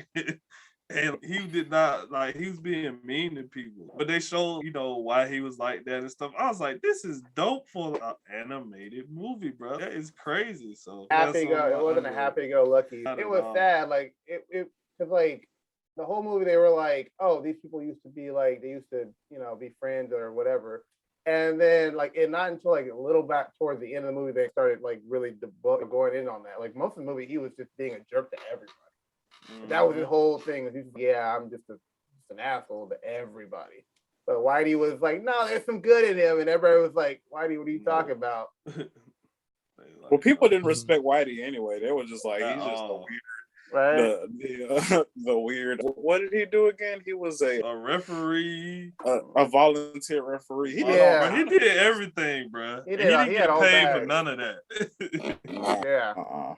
And he did not, like, he was being mean to people, but they showed, why he was like that and stuff. I was like, this is dope for an animated movie, bro. That is crazy. So Happy go. It wasn't a happy go lucky. Not It at was all. sad. Like it because like the whole movie they were like, oh, these people used to be like they used to be friends or whatever. And then like it not until like a little back towards the end of the movie they started like really going in on that. Like most of the movie he was just being a jerk to everybody. That was his whole thing. He's I'm just an asshole to everybody. But Whitey was like, no, there's some good in him, and everybody was like, Whitey, what are you talking about? Well, people didn't respect Whitey anyway. They were just like, he's just a weird, Right? the weird. What did he do again? He was a referee, a volunteer referee. He did Yeah. bro. He did everything, bro. He He did all- didn't he get had all paid for bags. none of that. Yeah.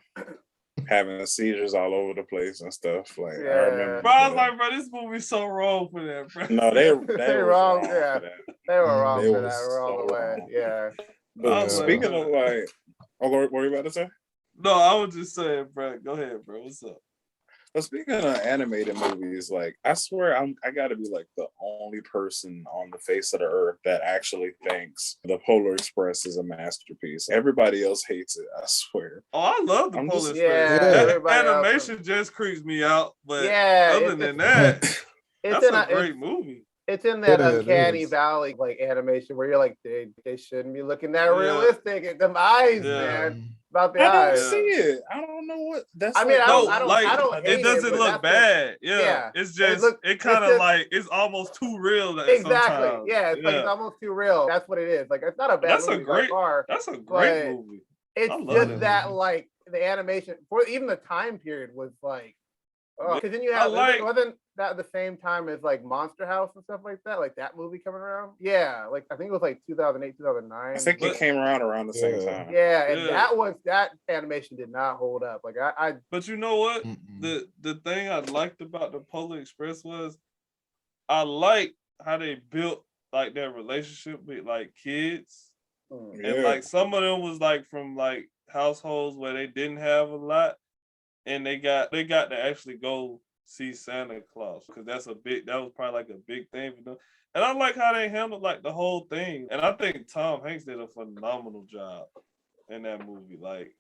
Having seizures all over the place and stuff. Like I Yeah. remember. Bro, I was like, bro, this movie's so wrong for that, bro. No, they They were wrong, wrong yeah. for that. They were wrong They for was that. We're all so the way. wrong. Yeah. But I was like, speaking of like, what were you about to say? No, I was just saying, bro. Go ahead, bro. What's up? But speaking of animated movies, like I swear I gotta be like the only person on the face of the earth that actually thinks the Polar Express is a masterpiece. Everybody else hates it, I swear. Oh, I love the I'm Polar just- Express. Yeah, That everybody else- animation just creeps me out, but Yeah, other than that, it's that's in a great movie. It's in that Yeah, it uncanny is. valley like animation where you're like they shouldn't be looking that Yeah. realistic. At them eyes, Yeah. man. About the I don't eyes. Yeah. see it. I don't know what that's. I mean, like, I don't- No, I don't- like I don't hate it doesn't but look that's bad. Yeah. yeah. It's just look- it kind it's of just- like it's almost too real. That Exactly. sometimes. Yeah, it's like it's almost too real. That's what it is. Like it's not a bad That's a movie great- by far. That's a great But- movie. It's I love just that that movie. like the animation for even the time period was like, oh, because then you I have like- wasn't that the same time as like Monster House and stuff like that, like that movie coming around? Yeah, like I think it was like 2008, 2009. I think But- it came around the same Yeah. time. Yeah, and Yeah. that animation did not hold up. Like I But you know what? Mm-mm. The thing I liked about the Polar Express was I like how they built like their relationship with like kids. And Yeah. like some of them was like from like households where they didn't have a lot, and they got to actually go see Santa Claus because that was probably like a big thing for them. And I like how they handled like the whole thing. And I think Tom Hanks did a phenomenal job in that movie. Like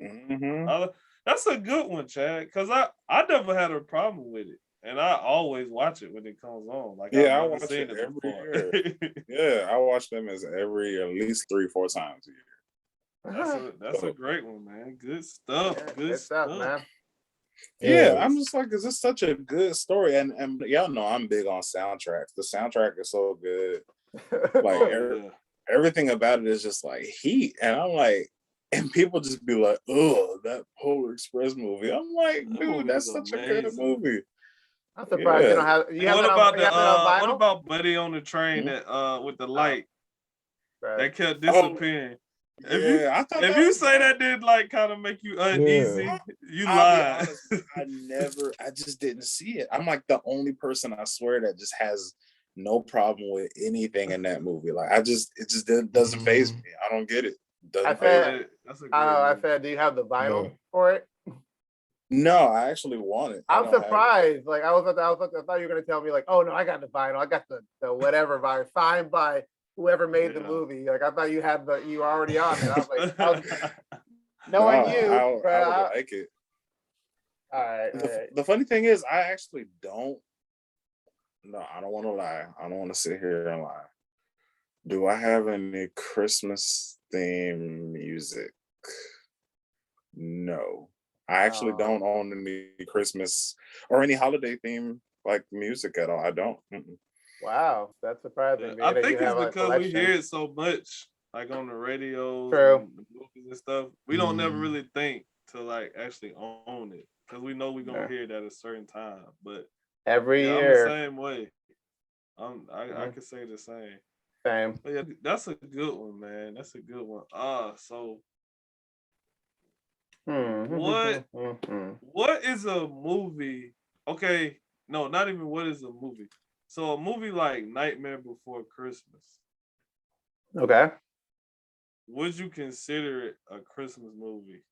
Mhm. that's a good one, Chad, because I never had a problem with it. And I always watch it when it comes on. Like Yeah, I I've never watch seen it it every before. Yeah, I watch them as every at least 3-4 times a year. That's a great one, man. Good stuff. yeah, Good it's stuff. up, man. Yeah, Yeah. I'm just like, is this such a good story? And y'all know I'm big on soundtracks. The soundtrack is so good. Like Oh, yeah. everything about it is just like heat. And I'm like, and people just be like, oh, that Polar Express movie. I'm like, That dude, movie that's is such a good amazing. movie. I'm surprised you Yeah. don't have you have What that about on, you have that on vinyl? what about Buddy on the Train Mhm. that with the light Right. that kept disappearing? If Yeah, I thought If that you was say that did like kind of make you uneasy, you I'll lying. be honest, I just didn't see it. I'm like the only person I swear that just has no problem with anything in that movie. Like it just doesn't faze me. I don't get it. Doesn't I faze said- me. That's a great I movie. said, do you have the vinyl Yeah. for it? No, I actually want it. I I'm don't have it. surprised. Like I thought you were gonna tell me like, oh no, I got the vinyl. I got the whatever vinyl signed by whoever made the Yeah. movie. Like I thought you had you were already on it. I was like, knowing No, you, I bro, would like it. all right, all right. The funny thing is, I actually don't. No, I don't want to lie. I don't want to sit here and lie. Do I have any Christmas theme music? No, I actually Oh. don't own any Christmas or any holiday theme like music at all. I don't. Mm-mm. Wow, that's surprising. I man, that think you it's have a because we collection. hear it so much, like on the radio, True. and the movies and stuff. We don't never Mhm. really think to like actually own it. because we know we're gonna hear it at a certain time. But Every yeah, I'm year. the same way. I can say the same. Same. But yeah, that's a good one, man. That's a good one. So what is a movie? Okay, no, not even what is a movie. So a movie like Nightmare Before Christmas, Okay. would you consider it a Christmas movie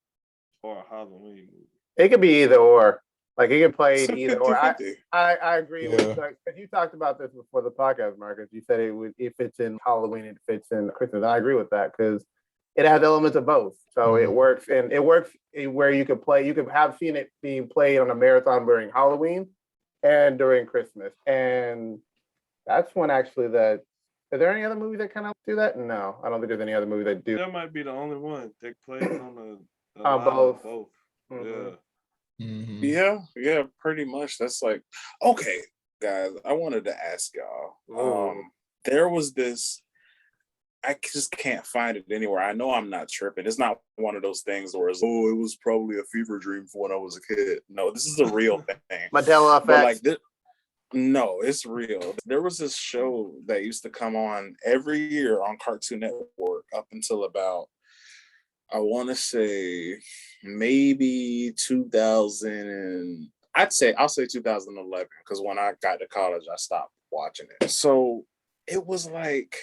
or a Halloween movie? It could be either or. Like it could play It's a either or. 50-50. I agree with Yeah. because you talked about this before the podcast, Marcus. You said it would if it's in Halloween, it fits in Christmas. I agree with that because it has elements of both. So it works, and it works where you could play. You could have seen it being played on a marathon during Halloween and during Christmas, and that's one actually that. Are there any other movies that kind of do that? No, I don't think there's any other movie that do. That might be the only one that plays on the On line both. of both. Mhm. Yeah. Yeah, pretty much. That's like, okay, guys, I wanted to ask y'all. There was this, I just can't find it anywhere. I know I'm not tripping. It's not one of those things where it's, oh, it was probably a fever dream for when I was a kid. No, this is a real thing. Mandela effect. But like this, no, it's real. There was this show that used to come on every year on Cartoon Network up until about, I want to say maybe 2000 and I'll say 2011 because when I got to college I stopped watching it. So it was like,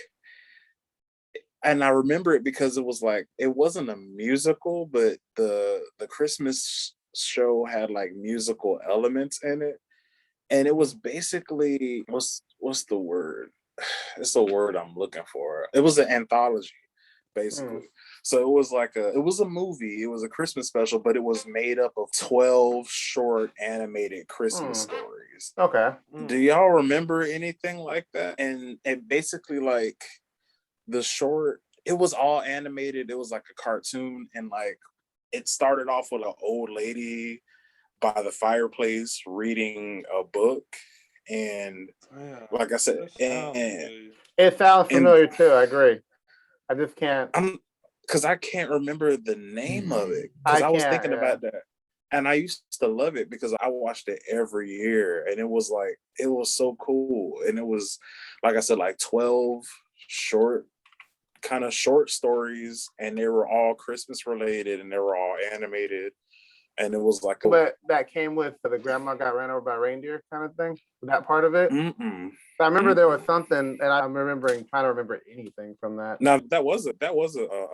and I remember it because it was like it wasn't a musical, but the Christmas show had like musical elements in it, and it was basically what's the word? It's the word I'm looking for. It was an anthology, basically. So it was like it was a movie. It was a Christmas special, but it was made up of 12 short animated Christmas stories. Okay. Do y'all remember anything like that? And basically like the short, it was all animated. It was like a cartoon, and like it started off with an old lady by the fireplace reading a book. And like I said, it sounds familiar too. I agree. I just can't. Because I can't remember the name of it. Because I was thinking about that. And I used to love it because I watched it every year. And it was like, it was so cool. And it was, like I said, like 12 short stories. And they were all Christmas related and they were all animated. And it was like, but that came with the grandma got ran over by reindeer kind of thing. That part of it. I remember there was something, and I'm trying to remember anything from that. Now that was a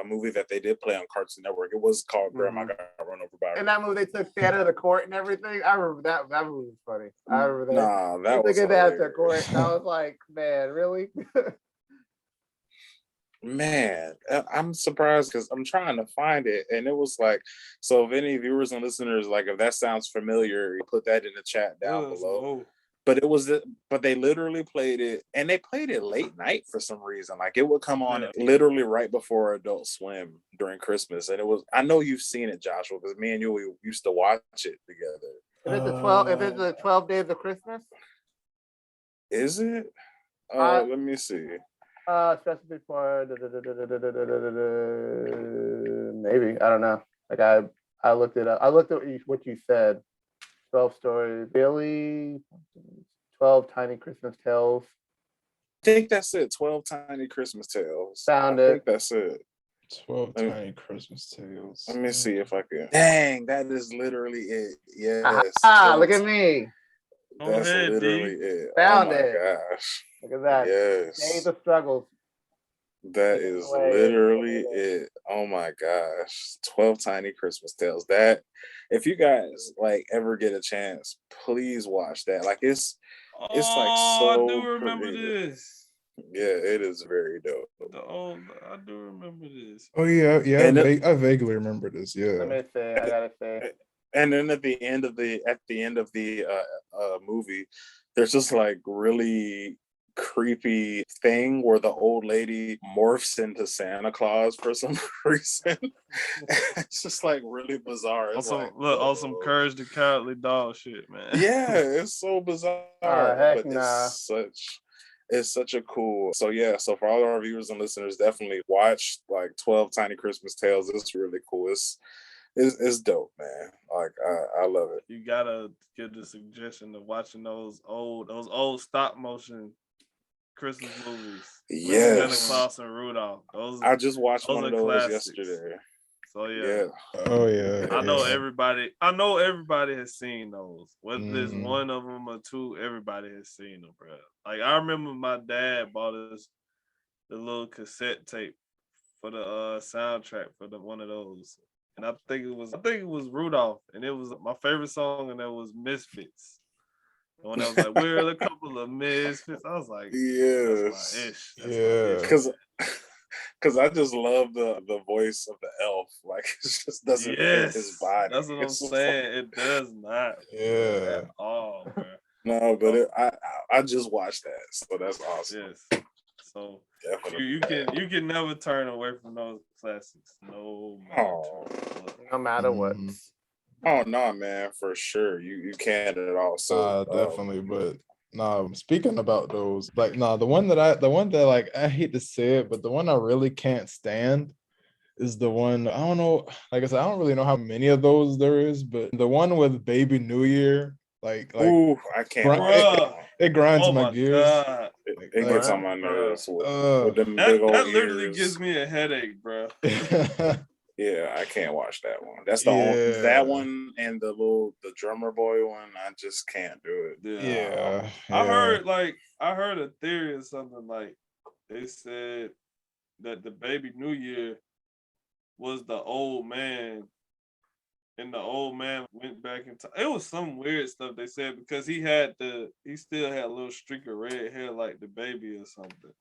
movie that they did play on Cartoon Network. It was called Grandma Got Run Over by. And that movie, they took Santa to court and everything. I remember that movie was funny. I remember that. Nah, that was hilarious. To court. I was like, man, really? Man, I'm surprised because I'm trying to find it, and it was like, so if any viewers and listeners, like if that sounds familiar, you put that in the chat down below. But but they literally played it, and they played it late night for some reason. Like it would come on literally right before Adult Swim during Christmas, and it was. I know you've seen it, Joshua, because me and you we used to watch it together. If it's the 12 Days of Christmas, is it? Let me see. Especially for maybe I don't know. Like I looked it up. I looked at what you said. 12 stories. Billy. 12 Tiny Christmas Tales. I think that's it. 12 Tiny Christmas Tales. Found it. I think that's it. 12 Tiny Christmas Tales. Let me see if I can. Dang, that is literally it. Yes. Look at me. That's literally it. Found it. Gosh. Look at that. Yes. Days of Struggles. That is literally it. Oh my gosh. 12 Tiny Christmas Tales. That, if you guys like ever get a chance, please watch that. Like it's like so I do remember this. Yeah, it is very dope. I do remember this. Oh yeah. I vaguely remember this. Yeah. Let me say, I gotta say. And then at the end of the movie, there's just like really creepy thing where the old lady morphs into Santa Claus for some reason. It's just like really bizarre. It's on some Courage the Cowardly Dog shit, man. Yeah, it's so bizarre. Heck but nah. It's such a cool. So yeah, so for all our viewers and listeners, definitely watch like 12 Tiny Christmas Tales. It's really cool. it's dope, man. Like I love it. You gotta give the suggestion of watching those old stop motion Christmas movies. Santa Yes, Claus and Rudolph. I just watched those one of are those classics. yesterday. So Yeah, Oh yeah. I know yeah. everybody has seen those. Whether it's Mhm. one of them or two, everybody has seen them, bro. Like I remember my dad bought us the little cassette tape for the soundtrack for one of those. And I think it was Rudolph, and it was my favorite song, and that was Misfits. And when I was like, we're a couple of misfits, I was like, that's my yes, ish. That's my Yeah. ish. Because I just love the voice of the elf. Like it just doesn't fit his Yes, body. that's what I'm It's just saying. It does not Yeah. at all, bro. no, but I just watched that, so that's awesome. Yes. So Definitely. you can never turn away from those classics. No Oh. matter what. No matter what. Mhm. Oh no, man, for sure. You can't at all. So Definitely. But speaking about those, like the one that like I hate to say it, but the one I really can't stand is the one, I don't know, like I said, I don't really know how many of those there is, but the one with Baby New Year, like ooh, I can't grind- watch that Bruh. one. it grinds Oh my my gears. god. It gets on my Bruh. nerves with them That big old literally ears. gives me a headache, bro. Yeah, I can't watch that one. That's the Yeah. that one and the drummer boy one. I just can't do it. Yeah. I heard a theory or something like they said that the Baby New Year was the old man, and the old man went back in time. It was some weird stuff they said because he still had a little streak of red hair like the baby or something.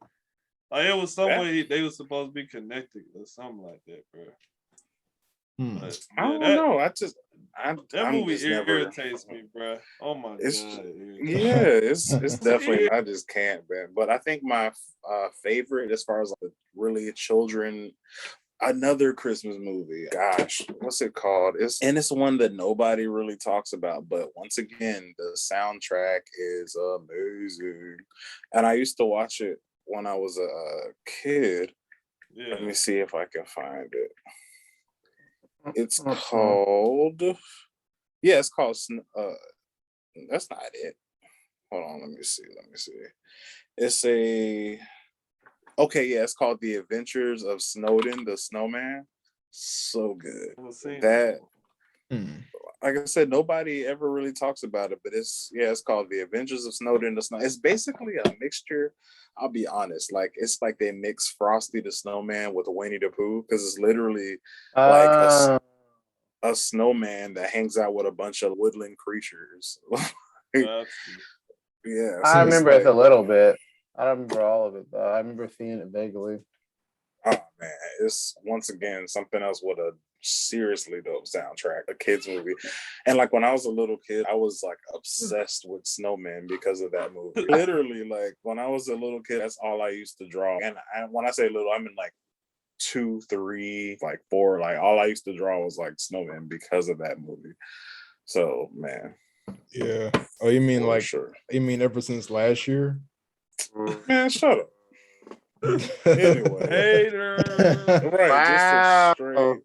Like it was some way they were supposed to be connected or something like that, bro. But, I don't know. I'm movie just never. irritates me, bro. Oh my It's god. yeah, it's definitely. I just can't, man. But I think my favorite, as far as like really children, another Christmas movie. Gosh, what's it called? It's one that nobody really talks about. But once again, the soundtrack is amazing, and I used to watch it when I was a kid. Yeah. Let me see if I can find it. It's Okay. called. Yeah, it's called. That's not it. Hold on, let me see. It's okay, yeah, it's called The Adventures of Snowden, the Snowman. So good. That, like I said, nobody ever really talks about it, but it's called The Adventures of Snowden, the Snow. It's basically a mixture. I'll be honest, like it's like they mix Frosty the Snowman with Winnie the Pooh because it's literally like a snowman that hangs out with a bunch of woodland creatures. Yeah, I remember it a little bit. I don't remember all of it though. I remember seeing it vaguely. Oh man, it's once again something else with a seriously dope soundtrack, a kids movie. And like when I was a little kid, I was like obsessed with Snowman because of that movie. Literally, like when I was a little kid, that's all I used to draw. And when I say little, I mean like 2, 3, like 4. Like all I used to draw was like Snowman because of that movie. So man. Yeah. Oh, you mean like sure. You mean ever since last year? Man, shut up. Anyway, hater. Right, Wow. just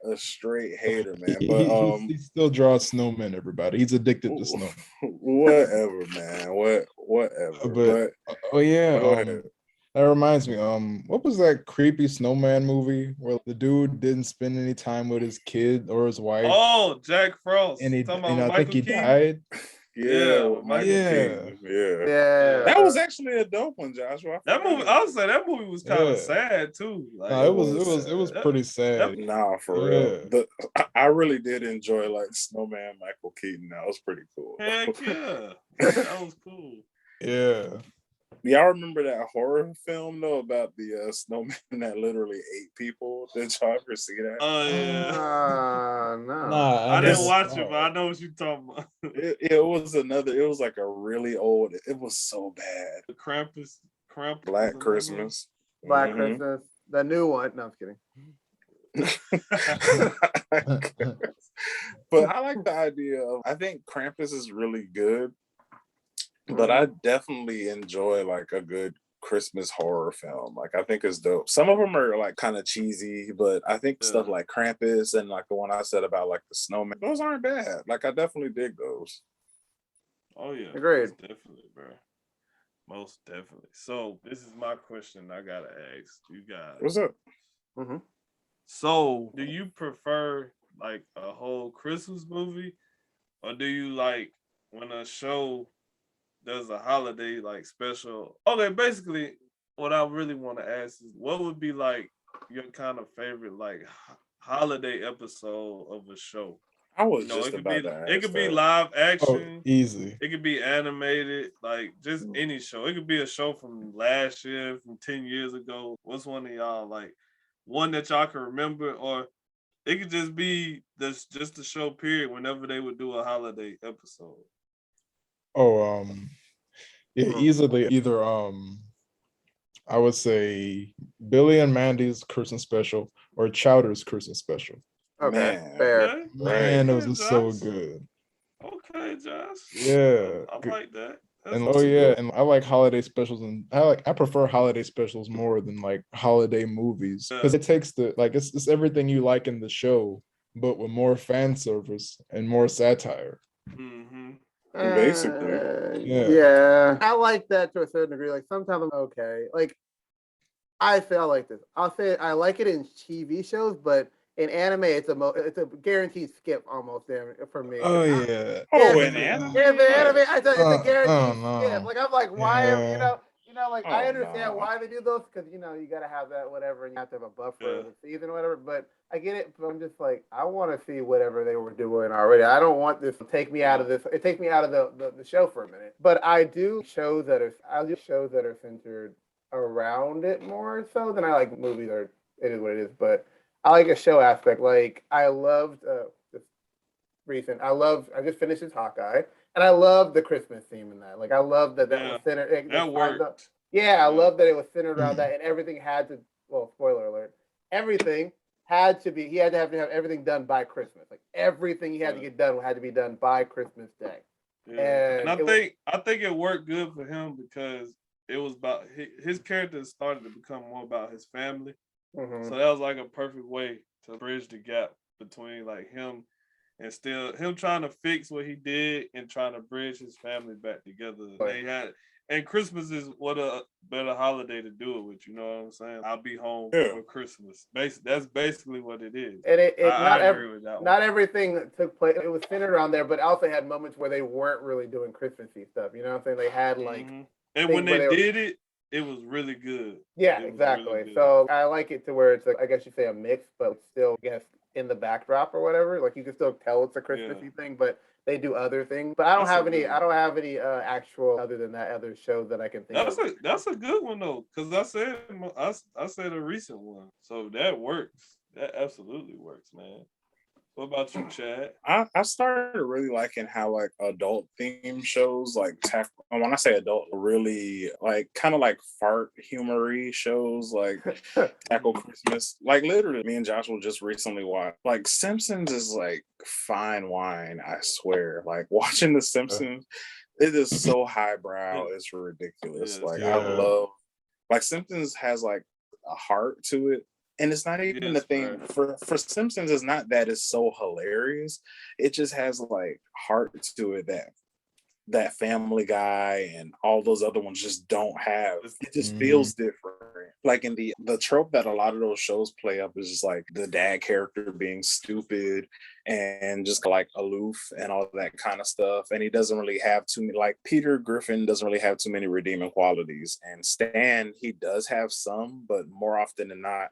a straight hater, man. But he still draws snowmen, everybody. He's addicted to snow. Whatever, man. Whatever. But oh yeah, that reminds me. What was that creepy snowman movie where the dude didn't spend any time with his kid or his wife? Oh, Jack Frost. And I Michael think he Keaton? died. Yeah, Michael Keaton. Yeah. That was actually a dope one, Joshua. That movie, I would say that movie was kind of sad too. Like, no, it was pretty sad. Nah, for real. I really did enjoy like Snowman Michael Keaton. That was pretty cool. Heck yeah. That was cool. Yeah. Y'all remember that horror film though about the snowman that literally ate people? Did y'all ever see that? Oh yeah. No. Nah, I didn't watch it, but I know what you're talking about. It was like a really old. It was so bad. The Krampus. Black Christmas. Black Christmas. The new one. No, I'm kidding. But I like the idea of. I think Krampus is really good. But I definitely enjoy like a good Christmas horror film. Like I think it's dope. Some of them are like kind of cheesy, but I think stuff like Krampus and like the one I said about like the Snowman, those aren't bad. Like I definitely dig those. Oh yeah, Agreed. most definitely, bro. Most definitely. So this is my question I gotta ask you guys. What's up? Mm-hmm. So do you prefer like a whole Christmas movie, or do you like when a show does a holiday like special? Okay, basically, what I really want to ask is, what would be like your kind of favorite like holiday episode of a show? I was You know, just it could about be to it ask could be that. live Oh, action, easy. it could be animated, like just any show. It could be a show from last year, from 10 years ago. What's one of y'all like one that y'all can remember, or it could just be this just the show period whenever they would do a holiday episode. Oh, yeah, easily either I would say Billy and Mandy's Christmas special or Chowder's Christmas special. Okay, Man, fair. Okay, Man, those okay, are so Josh. good. Okay, Josh. Yeah. I like that. That's And cool. and I like holiday specials, and I prefer holiday specials more than like holiday movies because it takes the like it's everything you like in the show, but with more fan service and more satire. Mm-hmm. basically. Yeah, I like that to a certain degree. Like sometimes I'm okay. Like I feel like this. I'll say I like it in TV shows, but in anime, it's a guaranteed skip almost there for me. Oh yeah. Oh, Yeah, an anime? yeah, the anime. I thought it's a guaranteed no. skip. Like I'm like, why? Yeah. Like Oh, I understand no. why they do those because you got to have that whatever, and you have to have a buffer of the season or whatever. But I get it. But I'm just like, I want to see whatever they were doing already. I don't want this to take me out of this. It takes me out of the show for a minute. But I do shows that are centered around it more so than I like movies or it is what it is. But I like a show aspect. Like I loved this recent. I just finished this Hawkeye, and I love the Christmas theme in that. Like I love that was centered. That worked. I love that it was centered around that, and everything had to. Well, spoiler alert. Everything had to be. He had to have everything done by Christmas. Like everything he had to get done had to be done by Christmas Day. Yeah. And I think it worked good for him because it was about his character started to become more about his family. Mm-hmm. So that was like a perfect way to bridge the gap between like him and still him trying to fix what he did and trying to bridge his family back together. And Christmas is what a better holiday to do it with. You know what I'm saying? I'll be home for Christmas. That's basically what it is. And I agree with that one. Not everything that took place. It was centered around there, but also had moments where they weren't really doing Christmassy stuff. You know what I'm saying? They had like, and when they did it, it was really good. Yeah, exactly. Really good. So I like it to where it's like, I guess you say a mix, but still, I guess in the backdrop or whatever. Like you can still tell it's a Christmassy thing, but they do other things. But I don't have any actual other than that other shows that I can think of. That's a good one though, because I said a recent one, so that works. That absolutely works, man. What about you, Chad? I started really liking how like adult theme shows like when I say adult, really like kind of like fart humory shows like tackle Christmas. Like literally, me and Joshua just recently watched like Simpsons is like fine wine. I swear, like watching the Simpsons, it is so highbrow. It's ridiculous. Like I love like Simpsons has like a heart to it. And it's not even the thing for Simpsons. It's not that it's so hilarious. It just has like heart to it that Family Guy and all those other ones just don't have. It just feels different. Like in the trope that a lot of those shows play up is just like the dad character being stupid and just like aloof and all that kind of stuff. And he doesn't really have too many, like Peter Griffin doesn't really have too many redeeming qualities. And Stan, he does have some, but more often than not,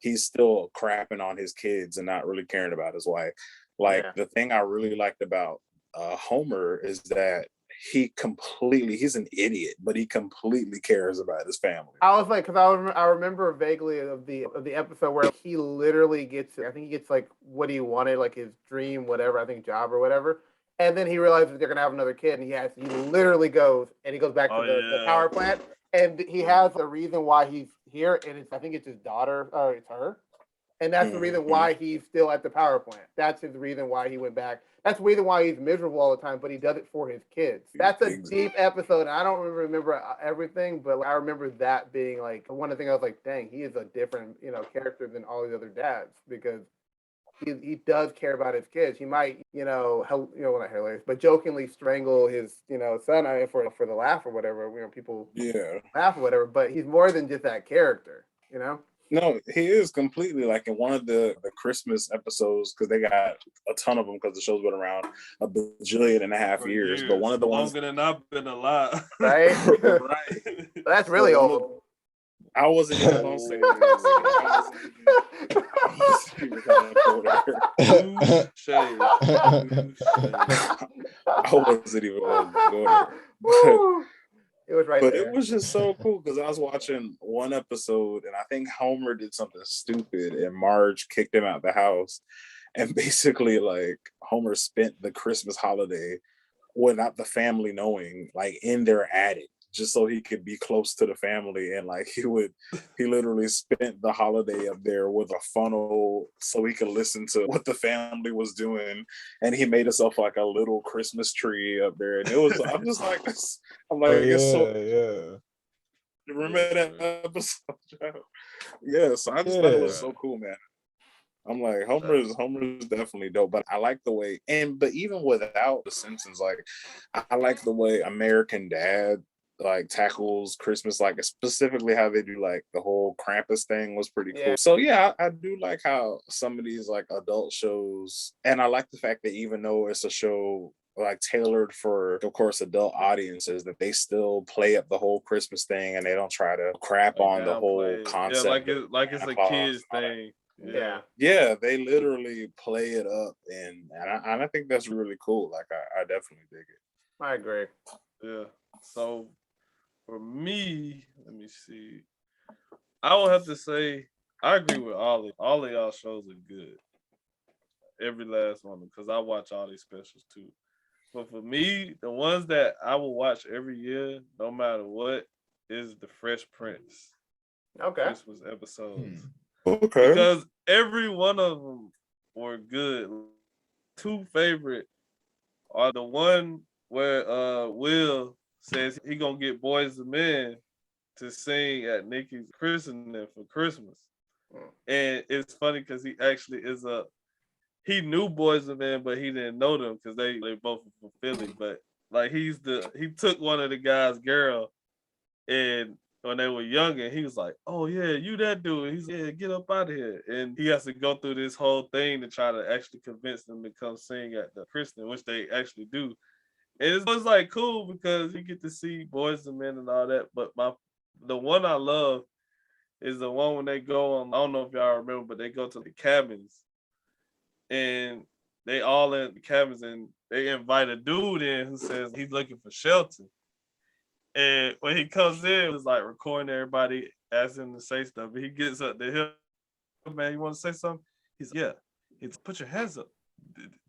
he's still crapping on his kids and not really caring about his wife. Like the thing I really liked about Homer is that he's an idiot, but he completely cares about his family. I was like, because I remember vaguely of the episode where he literally gets, I think he gets like what he wanted, like his dream, whatever, I think job or whatever. And then he realizes they're gonna have another kid, and he literally goes back to the power plant, and he has a reason why he's here, and I think it's his daughter, or it's her. And that's the reason why he's still at the power plant. That's his reason why he went back That's the reason why he's miserable all the time, but he does it for his kids. That's a Exactly. deep episode. And I don't remember everything, but I remember that being like one of the things I was like, dang, he is a different, character than all the other dads because he does care about his kids. He might, well, not hilarious, but jokingly strangle his, son for the laugh or whatever. People Yeah. laugh or whatever, but he's more than just that character, No, he is completely like in one of the Christmas episodes because they got a ton of them because the show's been around a bajillion and a half For years. But one of the ones, longer than I've been alive. right? right? That's really So one old. I wasn't even gonna say that. I wasn't even gonna go there. Shade. I wasn't even gonna go there. Woo! It was right But there. it was just so cool because I was watching one episode and I think Homer did something stupid and Marge kicked him out the house. And basically, like, Homer spent the Christmas holiday without the family knowing, like, in their attic, just so he could be close to the family. And like he literally spent the holiday up there with a funnel so he could listen to what the family was doing. And he made himself like a little Christmas tree up there. And I'm just like, I'm like, it's so. yeah. Remember that episode? Yeah, so I just thought it was so cool, man. I'm like, Homer's definitely dope, but I like the way, but even without the Simpsons, like, I like the way American Dad like tackles Christmas, like specifically how they do like the whole Krampus thing was pretty cool. Yeah. So yeah, I do like how some of these like adult shows, and I like the fact that even though it's a show like tailored for, of course, adult audiences, that they still play up the whole Christmas thing and they don't try to crap on the whole concept. Yeah, like it's a kid's thing. Yeah, they literally play it up, and I think that's really cool. Like I definitely dig it. I agree. Yeah. So for me, let me see. I would have to say I agree with Ollie. All of y'all shows are good. Every last one, because I watch all these specials too. But for me, the ones that I will watch every year, no matter what, is the Fresh Prince Okay. Christmas episodes. Okay. Because every one of them were good. Two favorite are the one where Will says he gonna get Boys and Men to sing at Nikki's christening for Christmas. And it's funny because he actually he knew Boys and Men, but he didn't know them because they both were from Philly. But like he took one of the guys' girl, and when they were younger, he was like, "Oh yeah, you that dude." He's like, "Yeah, get up out of here." And he has to go through this whole thing to try to actually convince them to come sing at the christening, which they actually do. And it was like cool because you get to see Boys and Men and all that. But the one I love is the one when they go on. I don't know if y'all remember, but they go to the cabins, and they all in the cabins, and they invite a dude in who says he's looking for shelter. And when he comes in, it's like recording everybody, asking him to say stuff. But he gets up to him, man, you want to say something? He's yeah. He's put your hands up.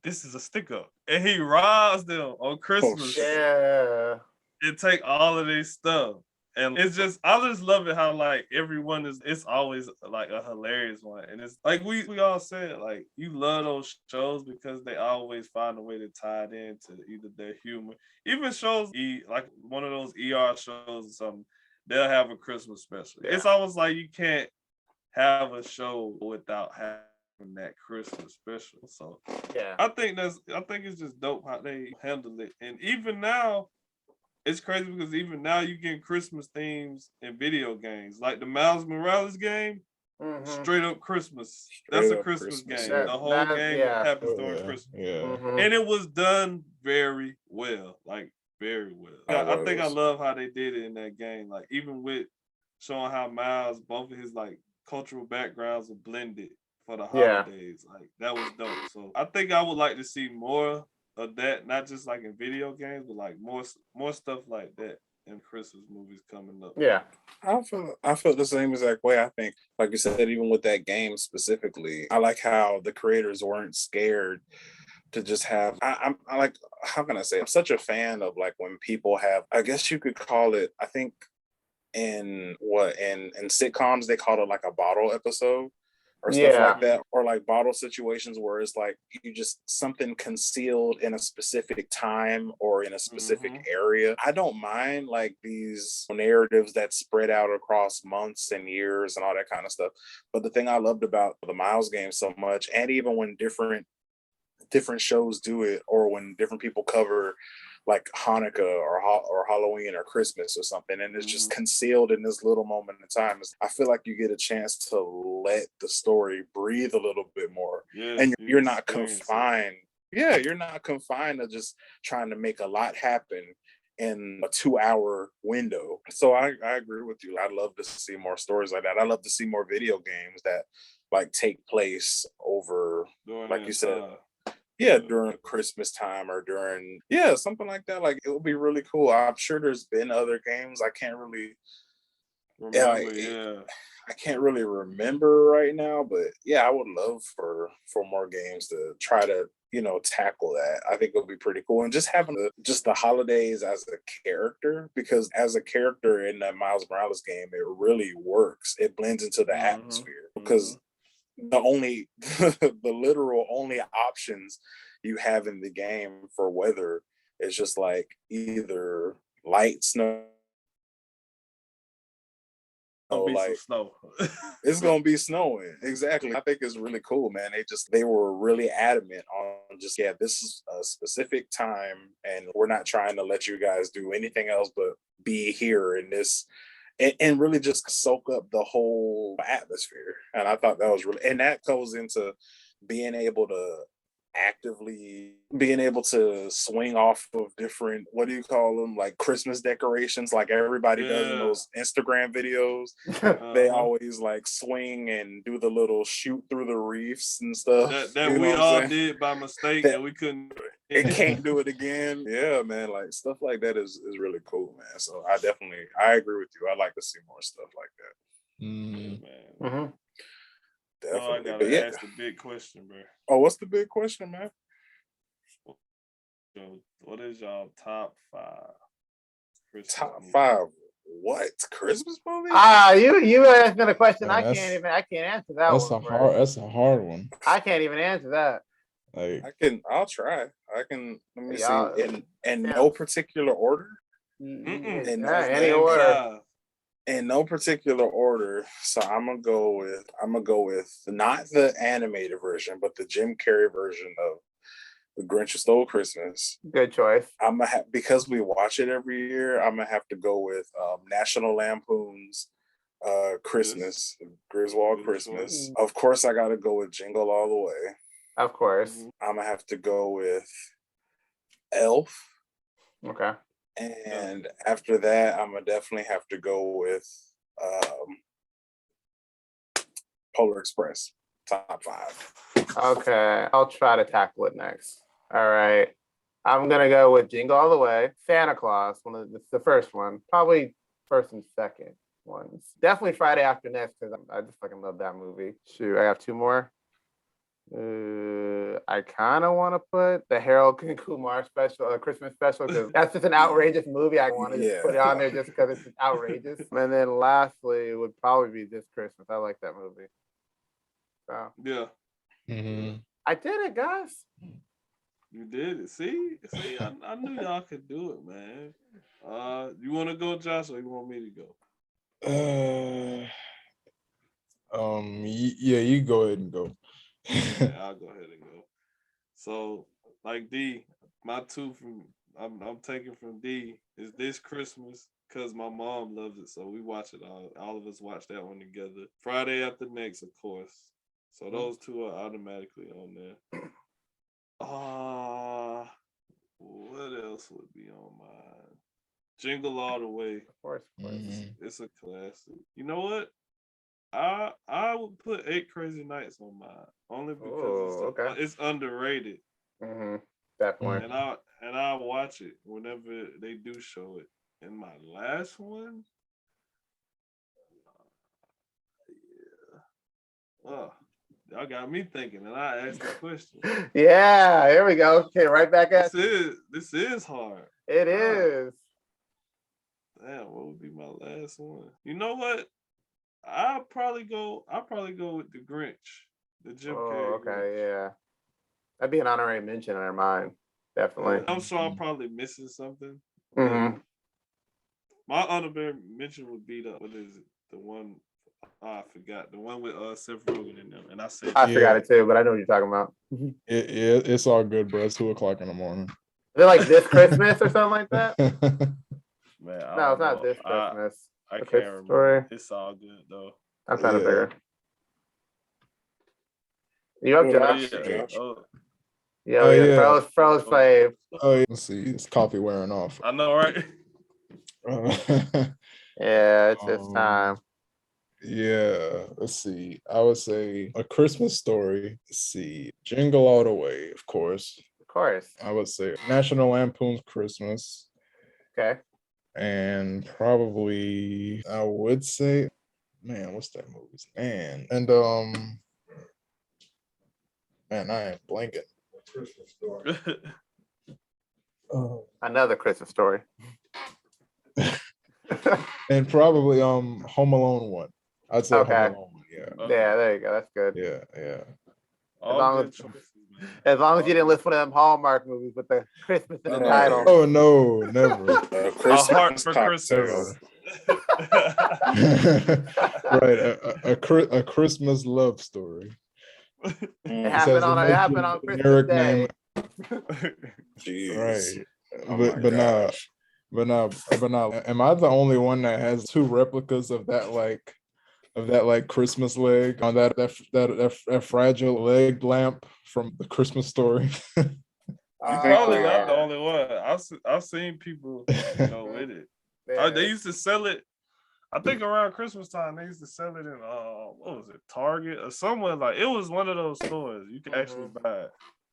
This is a stick up. And he robs them on Christmas. Yeah. And take all of their stuff. And it's just, I just love it how like everyone it's always like a hilarious one. And it's like we all said, like you love those shows because they always find a way to tie it into either their humor. Even shows like one of those ER shows or something, they'll have a Christmas special. Yeah. It's almost like you can't have a show without having that Christmas special. So yeah, I think it's just dope how they handle it. And even now, it's crazy because even now you get Christmas themes in video games. Like the Miles Morales game, straight up Christmas. That's a Christmas game. Yeah. The whole game happens during Christmas. Yeah. And it was done very well. Like very well. I think I love how they did it in that game. Like even with showing how Miles, both of his like cultural backgrounds are blended for the holidays. Like that was dope. So I think I would like to see more of that, not just like in video games, but like more stuff like that in Christmas movies coming up. Yeah. I feel the same exact way. I think, like you said, even with that game specifically, I like how the creators weren't scared to just have I'm like, how can I say, I'm such a fan of like when people have, I guess you could call it, I think in sitcoms they call it like a bottle episode, or stuff Yeah. like that, or like bottle situations where it's like you just something concealed in a specific time or in a specific area. I don't mind like these narratives that spread out across months and years and all that kind of stuff. But the thing I loved about the Miles game so much, and even when different shows do it, or when different people cover like Hanukkah or Halloween or Christmas or something, and it's just concealed in this little moment in time. I feel like you get a chance to let the story breathe a little bit more, and you're not confined. Yeah, you're not confined to just trying to make a lot happen in a 2-hour window. So I agree with you. I'd love to see more stories like that. I love to see more video games that like take place over, like you said, during Christmas time or during something like that. Like it would be really cool. I'm sure there's been other games. I can't really remember, I can't really remember right now, but yeah, I would love for more games to try to tackle that. I think it would be pretty cool, and just having the holidays as a character, because as a character in that Miles Morales game, it really works. It blends into the atmosphere, because the literal only options you have in the game for weather is just like either light snow, like snow. it's gonna be snowing. Exactly. I think it's really cool, man. They were really adamant on just, this is a specific time, and we're not trying to let you guys do anything else but be here in this, and really just soak up the whole atmosphere. And I thought that was really, and that goes into being able to swing off of different, what do you call them, like Christmas decorations, like everybody does in those Instagram videos. They always like swing and do the little shoot through the reefs and stuff that we all did by mistake, and we couldn't. It can't do it again. Yeah, man. Like stuff like that is really cool, man. So I agree with you. I like to see more stuff like that. Man. Definitely. I gotta ask the big question, bro. Oh, what's the big question, man? What is y'all top 5? Top 5 what? Christmas movie? You asked me a question. Man, I can't answer that one. That's a hard one. I can't even answer that. Like I'll try. Let me see. In no particular order. In any order. In no particular order. So I'm gonna go with not the animated version, but the Jim Carrey version of The Grinch Who Stole Christmas. Good choice. I'm gonna have, because we watch it every year, I'm gonna have to go with National Lampoon's Christmas, Griswold Christmas. Choice. Of course, I gotta go with Jingle All the Way. Of course. I'm gonna have to go with Elf. Okay. And after that, I'm gonna definitely have to go with Polar Express. Top 5. Okay, I'll try to tackle it next. All right, I'm gonna go with Jingle All the Way, Santa Claus. The first one, probably first and second ones. Definitely Friday After Next, because I just fucking love that movie. Shoot, I have 2 more. I kind of want to put the Harold and Kumar special, Christmas special, because that's just an outrageous movie. I want to just put it on there just because it's outrageous. And then lastly, it would probably be This Christmas. I like that movie. So I did it, guys. You did it. See, I knew y'all could do it, man. You want to go, Josh, or you want me to go? Yeah, you go ahead and go. Yeah, I'll go ahead and go. So, like D, my 2 from I'm taking from D is This Christmas, because my mom loves it, so we watch it all of us watch that one together. Friday After Next, of course. So those 2 are automatically on there. What else would be on mine? Jingle All the Way. Of course. It's a classic. You know what? I would put 8 Crazy Nights on mine, only because it's underrated. Definitely. And I watch it whenever they do show it. And my last one, y'all got me thinking, and I asked the question. Yeah, here we go. Okay, right back at this is hard. It is. Damn, what would be my last one? You know what? I'll probably go with the Grinch, the Jim Carrey. Oh, okay, Grinch. yeah. That'd be an honorary mention in our mind. Definitely. I'm sure I'm probably missing something. Mm-hmm. My honorary mention would be what is it? The one I forgot. The one with Seth Rogen in them. And I said I forgot it too, but I know what you're talking about. It's all good, bro. It's 2:00 in the morning. Is it like this Christmas or something like that? man, I No, don't it's not know. this Christmas. I The can't Christmas remember. Story. It's all good though. I'm trying to Yeah. figure. You up, Oh, Josh? yeah. Oh, Yeah, Oh, yeah. yeah. Fro's fave. Oh, yeah. Let's see. It's coffee wearing off. I know, right? Yeah, it's time. Yeah, let's see. I would say A Christmas Story. Let's see. Jingle All the Way, of course. Of course. I would say National Lampoon's Christmas. Okay. And probably I would say, man, what's that movie's man? And man, I am blanking. Christmas Story. Another Christmas Story. And probably Home Alone 1. I'd say Okay. Home Alone 1, yeah. Yeah, there you go. That's good. Yeah. All long good as- choices, man. As long as you didn't list one of them Hallmark movies with the Christmas in the Oh, title. Oh no, never. A heart for cocktail. Christmas. Right, a Christmas love story. It Mm, happened on generic Christmas Day. Jeez. Right. Oh my but nah, gosh. but now, am I the only one that has two replicas of that Christmas leg on that fragile leg lamp from the Christmas Story? You're probably Oh, not the yeah. only one. I've seen people, with it. Yeah. They used to sell it. I think around Christmas time they used to sell it in what was it, Target or somewhere like it was one of those stores you can actually buy it.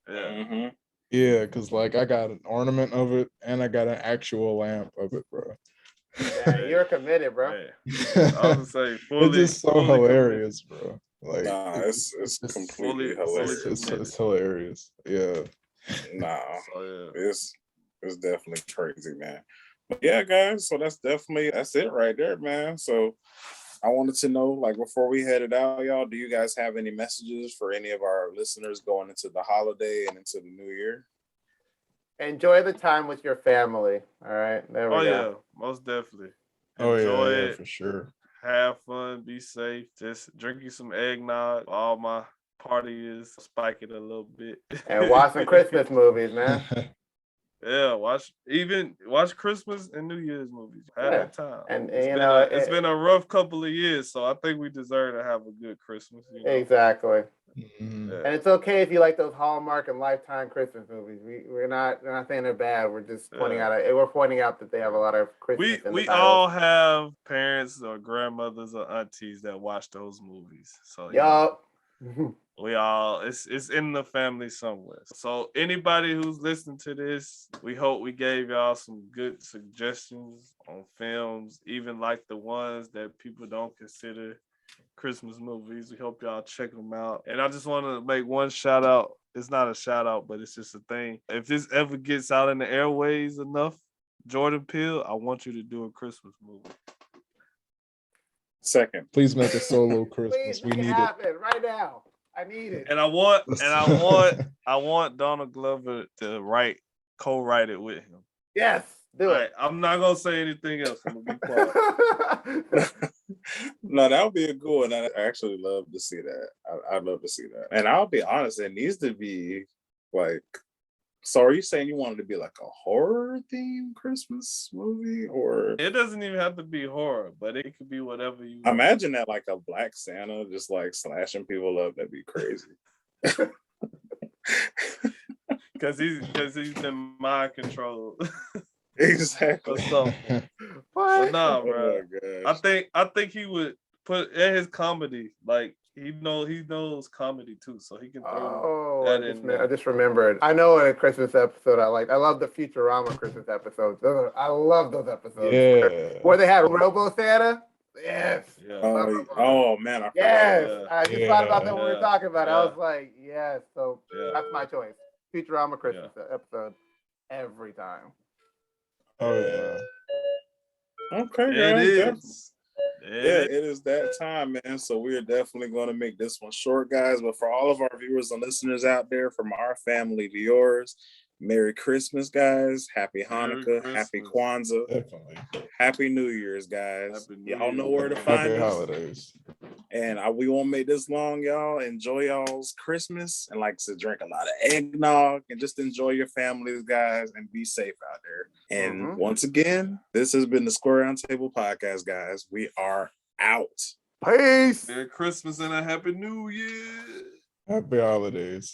Yeah. Mhm. Yeah, because like I got an ornament of it and I got an actual lamp of it, bro. Yeah, you're committed, bro. Yeah. I was gonna say fully. It's just so fully hilarious, bro. Like Nah, it's completely hilarious. it's hilarious. Yeah. Nah, So, it's definitely crazy, man. But yeah, guys, so that's it right there, man. So I wanted to know, like, before we headed out, y'all, do you guys have any messages for any of our listeners going into the holiday and into the new year? Enjoy the time with your family. All right. There we Oh go. yeah, most definitely. Oh Enjoy yeah, it. for sure. Have fun. Be safe. Just drinking some eggnog. All my parties, spike it a little bit. And watch some Christmas movies, man. Yeah, watch Christmas and New Year's movies. Have Yeah. that time. And It's been a rough couple of years, so I think we deserve to have a good Christmas. Exactly. Mhm. Yeah. And it's okay if you like those Hallmark and Lifetime Christmas movies. We're not saying they're bad. We're just pointing out that they have a lot of Christmas in the We titles. all have parents or grandmothers or aunties that watch those movies. So Yup. we all it's in the family somewhere. So anybody who's listening to this, we hope we gave y'all some good suggestions on films, even like the ones that people don't consider Christmas movies. We hope y'all check them out. And I just want to make one shout out. It's not a shout out, but it's just a thing. If this ever gets out in the airways enough, Jordan Peele, I want you to do a Christmas movie. Second. Please make a solo Christmas. Please We make it need it. happen right now. I need it. And I want Donald Glover to co-write it with him. Yes, do All it. right, I'm not gonna say anything else. I'm gonna be quiet. No, that would be a good one. I actually love to see that. I'd love to see that. And I'll be honest, it needs to be like, so are you saying you want it to be like a horror themed Christmas movie, or It doesn't even have to be horror, but it could be whatever you want. imagine that like a Black Santa just like slashing people up? That'd be crazy. Because he's been mind controlled. Exactly. So, What? nah, Oh bro. my gosh. I think he would put in his comedy, like he knows comedy too, so he can throw that in there. I just remembered. I know in a Christmas episode I love the Futurama Christmas episodes. I love those episodes. Yeah. Where they had Robo Santa. Yes. Yeah. Oh man, I forgot. Yes. Yeah. I just thought about that when we were Yeah. talking about it. Yeah. I was like, yes. So Yeah. that's my choice. Futurama Christmas episode every time. Oh yeah. Okay, There it guys. is. Yeah, it is that time, man. So we are definitely going to make this one short, guys. But for all of our viewers and listeners out there, from our family to yours, Merry Christmas, guys. Happy Hanukkah. Happy Kwanzaa. Definitely. Happy New Year's, guys. Happy New Y'all know Year's, where to man. find Happy us. holidays. And we won't make this long, y'all. Enjoy y'all's Christmas. And like I said, drink a lot of eggnog and just enjoy your families, guys, and be safe out there. And once again, this has been the Square Round Table Podcast, guys. We are out. Peace. Merry Christmas and a Happy New Year. Happy holidays.